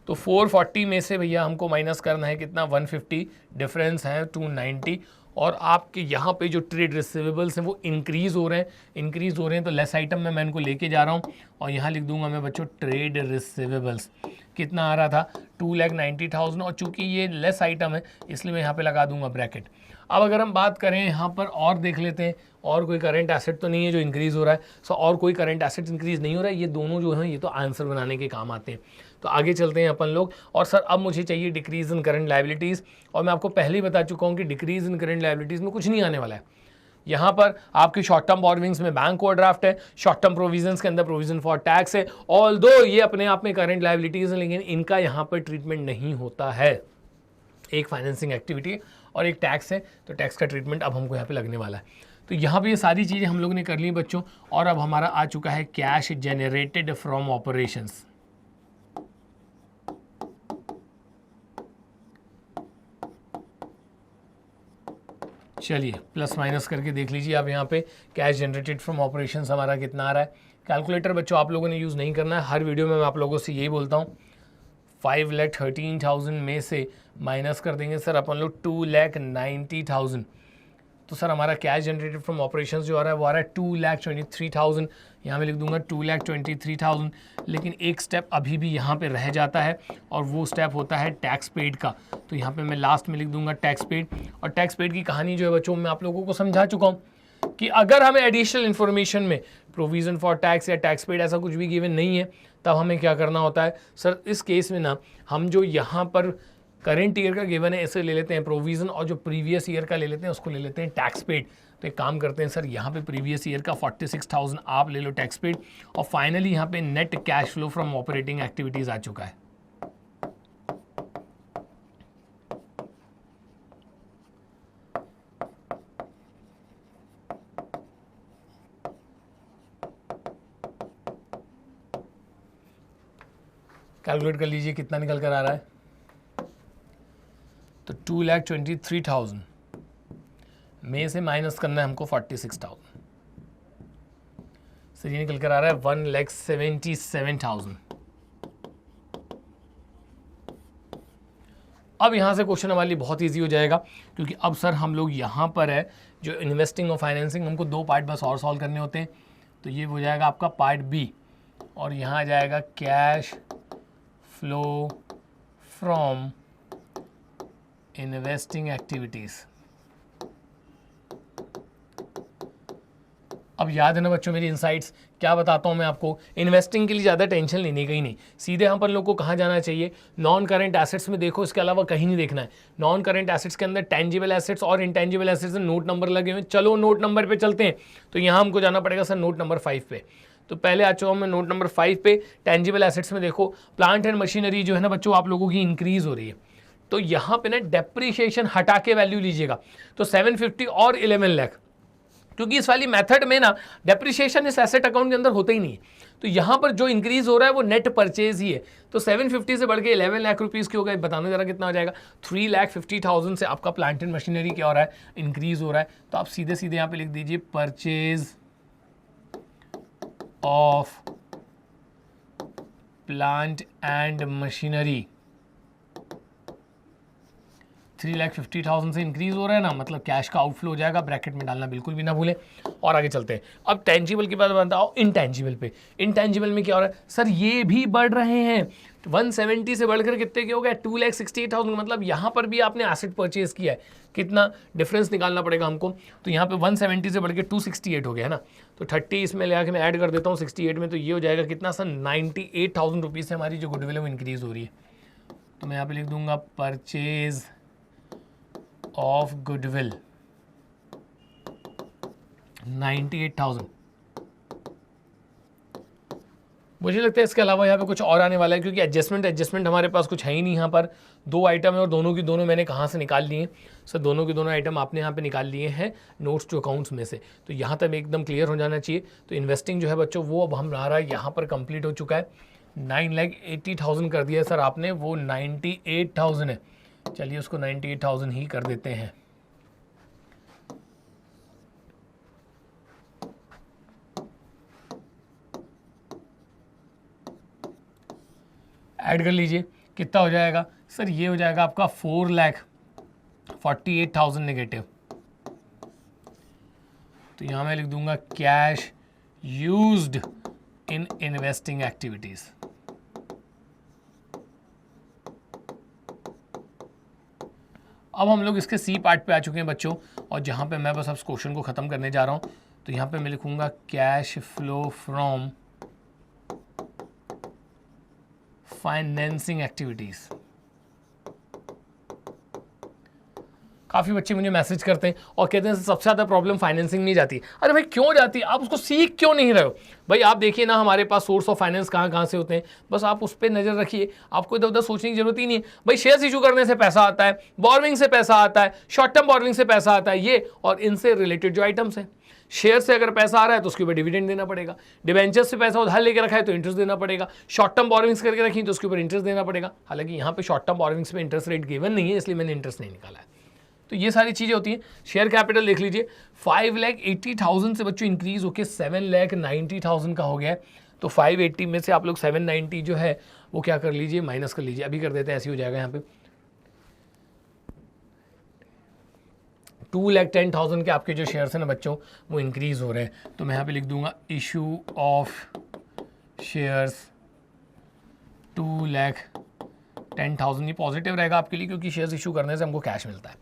440 में से भैया हमको माइनस करना है कितना 150, डिफरेंस है 290। और आपके यहाँ पे जो ट्रेड रिसीवेबल्स हैं वो इंक्रीज़ हो रहे हैं, तो लेस आइटम में मैं इनको लेके जा रहा हूँ और यहाँ लिख दूंगा मैं बच्चों ट्रेड रिसीवेबल्स। कितना आ रहा था 2,90,000, और चूंकि ये लेस आइटम है इसलिए मैं यहाँ पे लगा दूंगा ब्रैकेट। अब अगर हम बात करें यहाँ पर और देख लेते हैं, और कोई करंट एसेट तो नहीं है जो इंक्रीज़ हो रहा है। सो और कोई करंट एसेट इंक्रीज़ नहीं हो रहा है, ये दोनों जो हैं ये तो आंसर बनाने के काम आते हैं। तो आगे चलते हैं अपन लोग। और सर अब मुझे चाहिए डिक्रीज इन करंट लायबिलिटीज़, और मैं आपको पहले ही बता चुका हूँ कि डिक्रीज इन करंट लायबिलिटीज़ में कुछ नहीं आने वाला है। यहाँ पर आपकी शॉर्ट टर्म बोरोविंग्स में बैंक ओवरड्राफ्ट है, शॉर्ट टर्म प्रोविजंस के अंदर प्रोविजन फॉर टैक्स है। ऑल्दो ये अपने आप में करंट लायबिलिटीज़ हैं, लेकिन इनका यहाँ पर ट्रीटमेंट नहीं होता है। एक फाइनेंसिंग एक्टिविटी और एक टैक्स है, तो टैक्स का ट्रीटमेंट अब हमको यहाँ पे लगने वाला है। तो यहाँ पे ये सारी चीज़ें हम लोग ने कर ली बच्चों, और अब हमारा आ चुका है कैश जनरेटेड फ्रॉम ऑपरेशंस। चलिए प्लस माइनस करके देख लीजिए आप यहाँ पे कैश जनरेटेड फ्रॉम ऑपरेशंस हमारा कितना आ रहा है। कैलकुलेटर बच्चों आप लोगों ने यूज़ नहीं करना है, हर वीडियो में मैं आप लोगों से यही बोलता हूँ। 5,13,000 में से माइनस कर देंगे सर अपन लोग 2,90,000। तो सर हमारा कैश जनरेटेड फ्रॉम ऑपरेशंस जो आ रहा है वो आ रहा है 2,23,000, यहाँ मैं लिख दूंगा 2,23,000। लेकिन एक स्टेप अभी भी यहाँ पे रह जाता है और वो स्टेप होता है टैक्स पेड का। तो यहाँ पे मैं लास्ट में लिख दूंगा टैक्स पेड। और टैक्स पेड की कहानी जो है बच्चों मैं आप लोगों को समझा चुका हूँ कि अगर हमें एडिशनल इन्फॉर्मेशन में प्रोविज़न फॉर टैक्स या टैक्स पेड ऐसा कुछ भी गिवन नहीं है तब हमें क्या करना होता है। सर इस केस में ना हम जो यहाँ पर करेंट ईयर का गिवन है ऐसे ले लेते हैं प्रोविज़न, और जो प्रीवियस ईयर का ले लेते हैं उसको ले लेते हैं टैक्स पेड। तो एक काम करते हैं सर, यहाँ पे प्रीवियस ईयर का 46,000 आप ले लो टैक्स पेड, और फाइनली यहाँ पे net cash flow from operating activities आ चुका है। कैलकुलेट कर लीजिए कितना निकल कर आ रहा है। तो 2,23,000 में से माइनस करना है हमको 46,000, सर ये निकल कर आ रहा है 1,77,000। अब यहाँ से क्वेश्चन हमारे लिए बहुत इजी हो जाएगा, क्योंकि अब सर हम लोग यहाँ पर है जो इन्वेस्टिंग और फाइनेंसिंग हमको दो पार्ट बस और सॉल्व करने होते हैं। तो ये हो जाएगा आपका पार्ट बी, और यहाँ आ जाएगा cash flow from investing activities. अब याद है ना बच्चों मेरी इनसाइट्स, क्या बताता हूँ मैं आपको, इन्वेस्टिंग के लिए ज़्यादा टेंशन लेने का ही नहीं, सीधे हम पर लोग को कहाँ जाना चाहिए, नॉन करेंट एसेट्स में देखो, इसके अलावा कहीं नहीं देखना है। नॉन करेंट एसेट्स के अंदर टेंजिबल एसेट्स और इंटेंजिबल एसेट्स नोट नंबर लगे हुए, चलो नोट नंबर पे चलते हैं। तो यहाँ हमको जाना पड़ेगा सर नोट नंबर 5 पे। तो पहले आ चुका हूँ मैं नोट नंबर 5 पे। टेंजिबल एसेट्स में देखो प्लांट एंड मशीनरी जो है ना बच्चों आप लोगों की इंक्रीज हो रही है, तो यहाँ पे ना डेप्रीशिएशन हटा के वैल्यू लीजिएगा। तो 750 और 11 लाख, क्योंकि इस वाली मेथड में ना डेप्रिसिएशन इस एसेट अकाउंट के अंदर होता ही नहीं है। तो यहाँ पर जो इंक्रीज हो रहा है वो नेट परचेज ही है। तो 750 से बढ़ के 11 लाख रुपीज़ की हो गए, बताने जरा कितना हो जाएगा। 3,50,000 से आपका प्लांट एंड मशीनरी क्या हो रहा है, इंक्रीज हो रहा है। तो आप सीधे सीधे यहाँ पे लिख दीजिए purchase of plant and machinery 3,50,000 से इंक्रीज हो रहा है ना, मतलब कैश का आउटफ्लो हो जाएगा, ब्रैकेट में डालना बिल्कुल भी ना भूलें। और आगे चलते हैं, अब टेंजिबल की बात बताओ इंटेंजिबल पे। इंटेंजिबल में क्या हो रहा है सर, ये भी बढ़ रहे हैं। 170 से बढ़कर कितने के हो गए 2,68,000, मतलब यहाँ पर भी आपने एसेट परचेज किया है, कितना डिफरेंस निकालना पड़ेगा हमको। तो यहाँ पे 170 से बढ़ के 268 हो गया है ना, तो 30 इसमें ले आके मैं ऐड कर देता हूँ 68 में, तो ये हो जाएगा कितना सर 98,000 रुपीज़ से हमारी जो गुडविल है वो इंक्रीज़ हो रही है। तो मैं यहाँ पे लिख दूंगा परचेज ऑफ गुडविल 98,000। मुझे लगता है इसके अलावा यहाँ पे कुछ और आने वाला है, क्योंकि एडजस्टमेंट हमारे पास कुछ है ही नहीं। यहाँ पर दो आइटम है और दोनों की दोनों मैंने कहाँ से निकाल लिए सर, दोनों की दोनों आइटम आपने यहाँ पे निकाल लिए हैं नोट्स टू अकाउंट्स में से। तो यहाँ तक एकदम क्लियर हो जाना चाहिए। तो इन्वेस्टिंग जो है बच्चों वो अब हमारा यहाँ पर कंप्लीट हो चुका है। 9,80,000 कर दिया सर आपने, वो 98,000 है। चलिए उसको 98,000 ही कर देते हैं। ऐड कर लीजिए कितना हो जाएगा सर, ये हो जाएगा आपका 4,48,000 नेगेटिव। तो यहां मैं लिख दूंगा cash used in investing activities. अब हम लोग इसके सी पार्ट पे आ चुके हैं बच्चों, और जहां पे मैं बस अब क्वेश्चन को खत्म करने जा रहा हूं। तो यहां पे मैं लिखूंगा cash flow from financing activities. काफ़ी बच्चे मुझे मैसेज करते हैं और कहते हैं सबसे ज़्यादा प्रॉब्लम फाइनेंसिंग नहीं जाती। अरे भाई क्यों जाती है, आप उसको सीख क्यों नहीं रहे हो? भाई आप देखिए ना हमारे पास सोर्स ऑफ फाइनेंस कहाँ कहाँ से होते हैं, बस आप उस पर नज़र रखिए, आपको इधर उधर सोचने की जरूरत ही नहीं है। भाई शेयर्स इशू करने से पैसा आता है, बोर्विंग से पैसा आता है, शॉर्ट टर्म बोर्विंग से पैसा आता है, ये और इनसे रिलेटेड जो आइटम्स हैं। शेयर से अगर पैसा आ रहा है तो उसके ऊपर डिविडेंड देना पड़ेगा, डिबेंचर से पैसा उधार लेकर रखा है तो इंटरेस्ट देना पड़ेगा, शॉर्ट टर्म बोर्विंग्स करके रखी तो उसके ऊपर इंटरेस्ट देना पड़ेगा। हालांकि यहाँ पे शॉर्ट टर्म बोर्विंग्स में इंटरेस्ट रेट गिवन नहीं है, इसलिए मैंने इंटरेस्ट नहीं निकाला है। तो ये सारी चीज़ें होती हैं। शेयर कैपिटल देख लीजिए 5,80,000 से बच्चों इंक्रीज होकर 7,90,000 का हो गया है। तो 580 में से आप लोग 790 जो है वो क्या कर लीजिए, माइनस कर लीजिए। अभी कर देते हैं, ऐसे ही हो जाएगा यहाँ पे 2,10,000 के आपके जो शेयर्स हैं ना बच्चों वो इंक्रीज हो रहे हैं। तो मैं यहाँ पे लिख दूंगा इशू ऑफ शेयर्स 2,10,000। ये पॉजिटिव रहेगा आपके लिए क्योंकि शेयर्स इशू करने से हमको कैश मिलता है।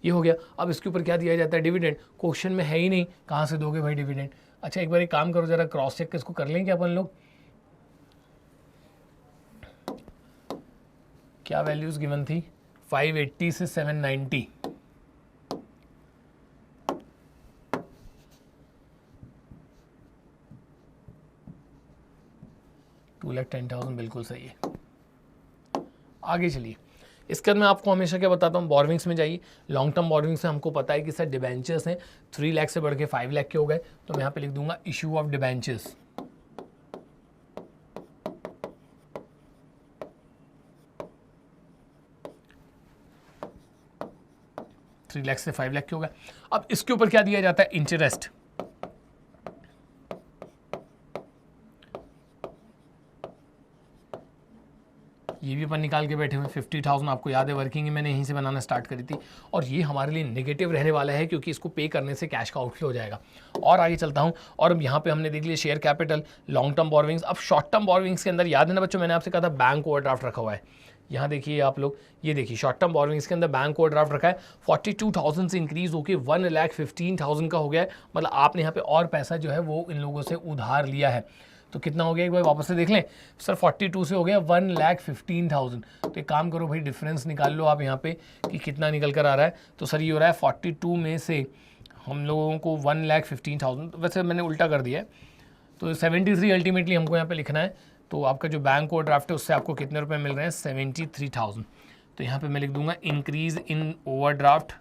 ये हो गया। अब इसके ऊपर क्या दिया जाता है? डिविडेंड। क्वेश्चन में है ही नहीं, कहाँ से दोगे भाई डिविडेंड? अच्छा एक बार एक काम करो, जरा क्रॉस चेक इसको कर लेंगे अपन लोग। क्या वैल्यूज गिवन थी? 580 से 790। $2,10,000 बिल्कुल सही है। आगे चलिए, इसके बाद मैं आपको हमेशा क्या बताता हूँ, बोरविंग्स में जाइए। लॉन्ग टर्म बोरविंग्स में हमको पता है कि सर डिबेंचर्स हैं 3 लाख से बढ़ के 5 लाख के हो गए, तो मैं यहाँ पे लिख दूंगा इशू ऑफ डिबेंचर्स। $3 लाख से 5 लाख के हो गए। अब इसके ऊपर क्या दिया जाता है? इंटरेस्ट। ये भी अपन निकाल के बैठे हुए। 50,000 आपको याद है वर्किंग ही मैंने यहीं से बनाना स्टार्ट करी थी, और ये हमारे लिए नेगेटिव रहने वाला है क्योंकि इसको पे करने से कैश का आउटफ्लो हो जाएगा। और आगे चलता हूँ, और अब यहाँ पे हमने देख लिया शेयर कैपिटल, लॉन्ग टर्म बोरविंग्स। अब शॉर्ट टर्म बोरविंग्स के अंदर याद है ना बच्चों, मैंने आपसे कहा था बैंक ओवरड्राफ्ट रखा हुआ है। यहाँ देखिए आप लोग, ये देखिए शॉर्ट टर्म बोरविंग्स के अंदर बैंक ओवरड्राफ्ट रखा है। 42,000 से इंक्रीज होकर 1,15,000 का हो गया है। मतलब आपने यहाँ पे और पैसा जो है वो इन लोगों से उधार लिया है। तो कितना हो गया एक बार वापस से देख लें सर। 42 से हो गया 1,15,000। तो एक काम करो भाई, डिफरेंस निकाल लो आप यहाँ पे कि कितना निकल कर आ रहा है। तो सर ये हो रहा है 42 में से हम लोगों को 1,15,000, वैसे मैंने उल्टा कर दिया है, तो 73 अल्टीमेटली हमको यहाँ पे लिखना है। तो आपका जो बैंक ओवरड्राफ्ट है उससे आपको कितने रुपए मिल रहे हैं? 73,000। तो यहाँ पे मैं लिख दूंगा इंक्रीज इन ओवरड्राफ्ट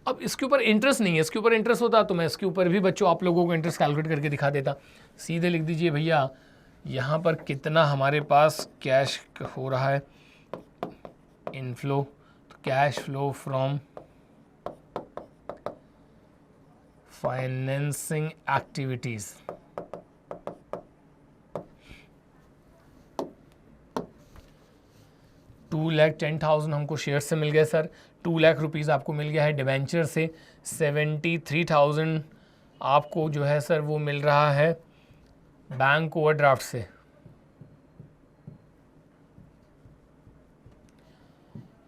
अब इसके ऊपर इंटरेस्ट नहीं है, इसके ऊपर इंटरेस्ट होता तो मैं इसके ऊपर भी बच्चों आप लोगों को इंटरेस्ट कैलकुलेट करके दिखा देता। सीधे लिख दीजिए भैया यहाँ पर कितना हमारे पास कैश हो रहा है इनफ्लो, तो cash flow from financing activities. $2,10,000 हमको शेयर से मिल गया सर। 2 लाख रुपीज़ आपको मिल गया है डिबेंचर से। 73,000 आपको जो है सर वो मिल रहा है बैंक ओवरड्राफ्ट से।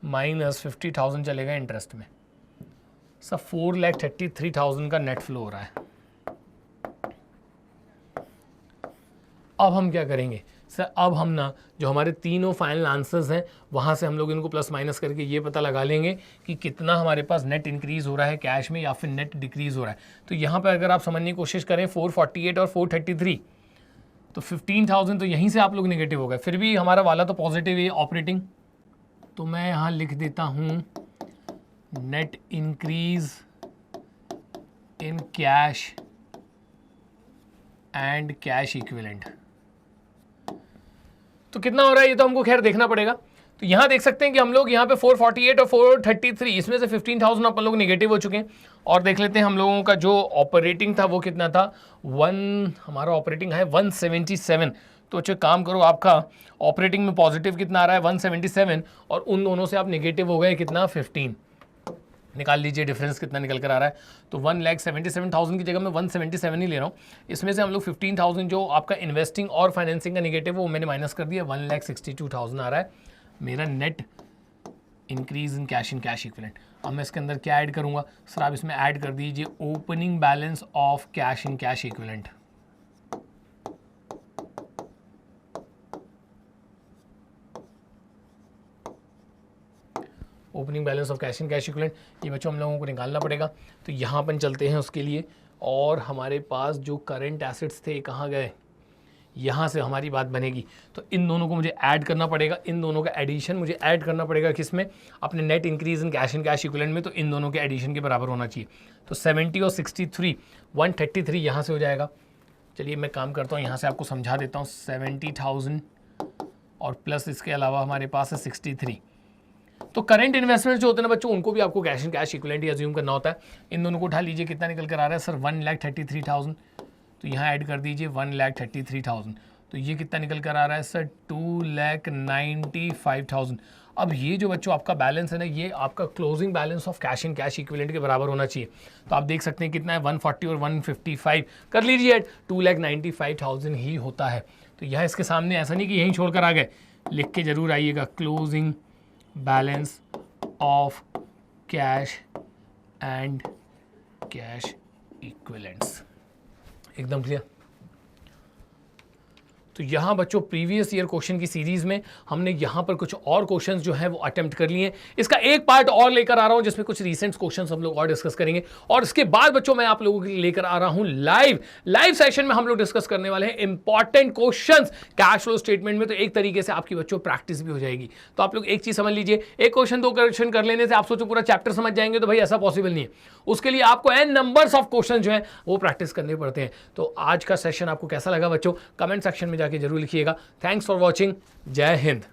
माइनस 50,000 चलेगा इंटरेस्ट में। सर 4,33,000 का नेट फ्लो हो रहा है। अब हम क्या करेंगे सर? अब हम ना जो हमारे तीनों फाइनल आंसर्स हैं वहाँ से हम लोग इनको प्लस माइनस करके ये पता लगा लेंगे कि कितना हमारे पास नेट इंक्रीज़ हो रहा है कैश में या फिर नेट डिक्रीज़ हो रहा है। तो यहाँ पर अगर आप समझने की कोशिश करें 448 और 433, तो 15,000 तो यहीं से आप लोग नेगेटिव हो गए। फिर भी हमारा वाला तो पॉजिटिव है ऑपरेटिंग, तो मैं यहाँ लिख देता हूँ net increase in cash and cash equivalent. तो कितना हो रहा है ये तो हमको खैर देखना पड़ेगा। तो यहाँ देख सकते हैं कि हम लोग यहाँ पे 448 और 433, इसमें से 15,000 अपन लोग नेगेटिव हो चुके हैं। और देख लेते हैं हम लोगों का जो ऑपरेटिंग था वो कितना था, हमारा ऑपरेटिंग है 177। तो अच्छा काम करो, आपका ऑपरेटिंग में पॉजिटिव कितना आ रहा है 177, और उन दोनों से आप नेगेटिव हो गए कितना 15। निकाल लीजिए डिफरेंस कितना निकल कर आ रहा है। तो 1,77,000 की जगह मैं 177 ही ले रहा हूँ। इसमें से हम लोग 15,000 जो आपका इन्वेस्टिंग और फाइनेंसिंग का नेगेटिव वो मैंने माइनस कर दिया। 1,62,000 आ रहा है मेरा net increase in cash equivalent. अब मैं इसके अंदर क्या ऐड करूँगा सर? आप इसमें ऐड कर दीजिए opening balance of cash equivalent. Opening balance of cash equivalent ये बच्चों हम लोगों को निकालना पड़ेगा। तो यहाँ अपन चलते हैं उसके लिए, और हमारे पास जो करंट एसेट्स थे कहाँ गए? यहाँ से हमारी बात बनेगी। तो इन दोनों को मुझे ऐड करना पड़ेगा, इन दोनों का एडिशन मुझे ऐड करना पड़ेगा किसमें? अपने net increase in cash equivalent में। तो इन दोनों के एडिशन के बराबर होना चाहिए। तो 70 और 63 133 यहाँ से हो जाएगा। चलिए मैं काम करता हूँ, यहाँ से आपको समझा देता हूँ। 70,000 और प्लस इसके अलावा हमारे पास है 63। तो करंट इन्वेस्टमेंट जो होते हैं ना बच्चों, उनको भी आपको कैश इक्विवेलेंट ही अज्यूम करना होता है। इन दोनों को उठा लीजिए, कितना निकल कर आ रहा है सर? 1,33,000। तो यहाँ ऐड कर दीजिए 1,33,000। तो तो ये कितना निकल कर आ रहा है सर 2,95,000। अब ये जो बच्चों आपका बैलेंस है ना, ये आपका closing balance of cash and cash equivalent के बराबर होना चाहिए। तो आप देख सकते हैं कितना है 140 और 155 कर लीजिए, 2,95,000 ही होता है। तो यह इसके सामने ऐसा नहीं कि यहीं छोड़कर आ गए, लिख के जरूर आइएगा closing balance of cash and cash equivalents. एकदम क्लियर। तो यहाँ बच्चों प्रीवियस ईयर क्वेश्चन की सीरीज में हमने यहाँ पर कुछ और क्वेश्चंस जो है वो अटेम्प्ट कर लिए। इसका एक पार्ट और लेकर आ रहा हूँ जिसमें कुछ रीसेंट क्वेश्चंस हम लोग और डिस्कस करेंगे, और इसके बाद बच्चों मैं आप लोगों के लिए लेकर आ रहा हूँ लाइव सेशन में हम लोग डिस्कस करने वाले हैं important questions cash flow statement में। तो एक तरीके से आपकी बच्चों प्रैक्टिस भी हो जाएगी। तो आप लोग एक चीज समझ लीजिए, एक क्वेश्चन 2 क्वेश्चन कर लेने से आप सोचो पूरा चैप्टर समझ जाएंगे, तो भाई ऐसा पॉसिबल नहीं है। उसके लिए आपको एन नंबर्स ऑफ क्वेश्चन जो है वो प्रैक्टिस करने पड़ते हैं। तो आज का सेशन आपको कैसा लगा बच्चों, कमेंट सेक्शन में जाके जरूर लिखिएगा। Thanks for watching. जय हिंद।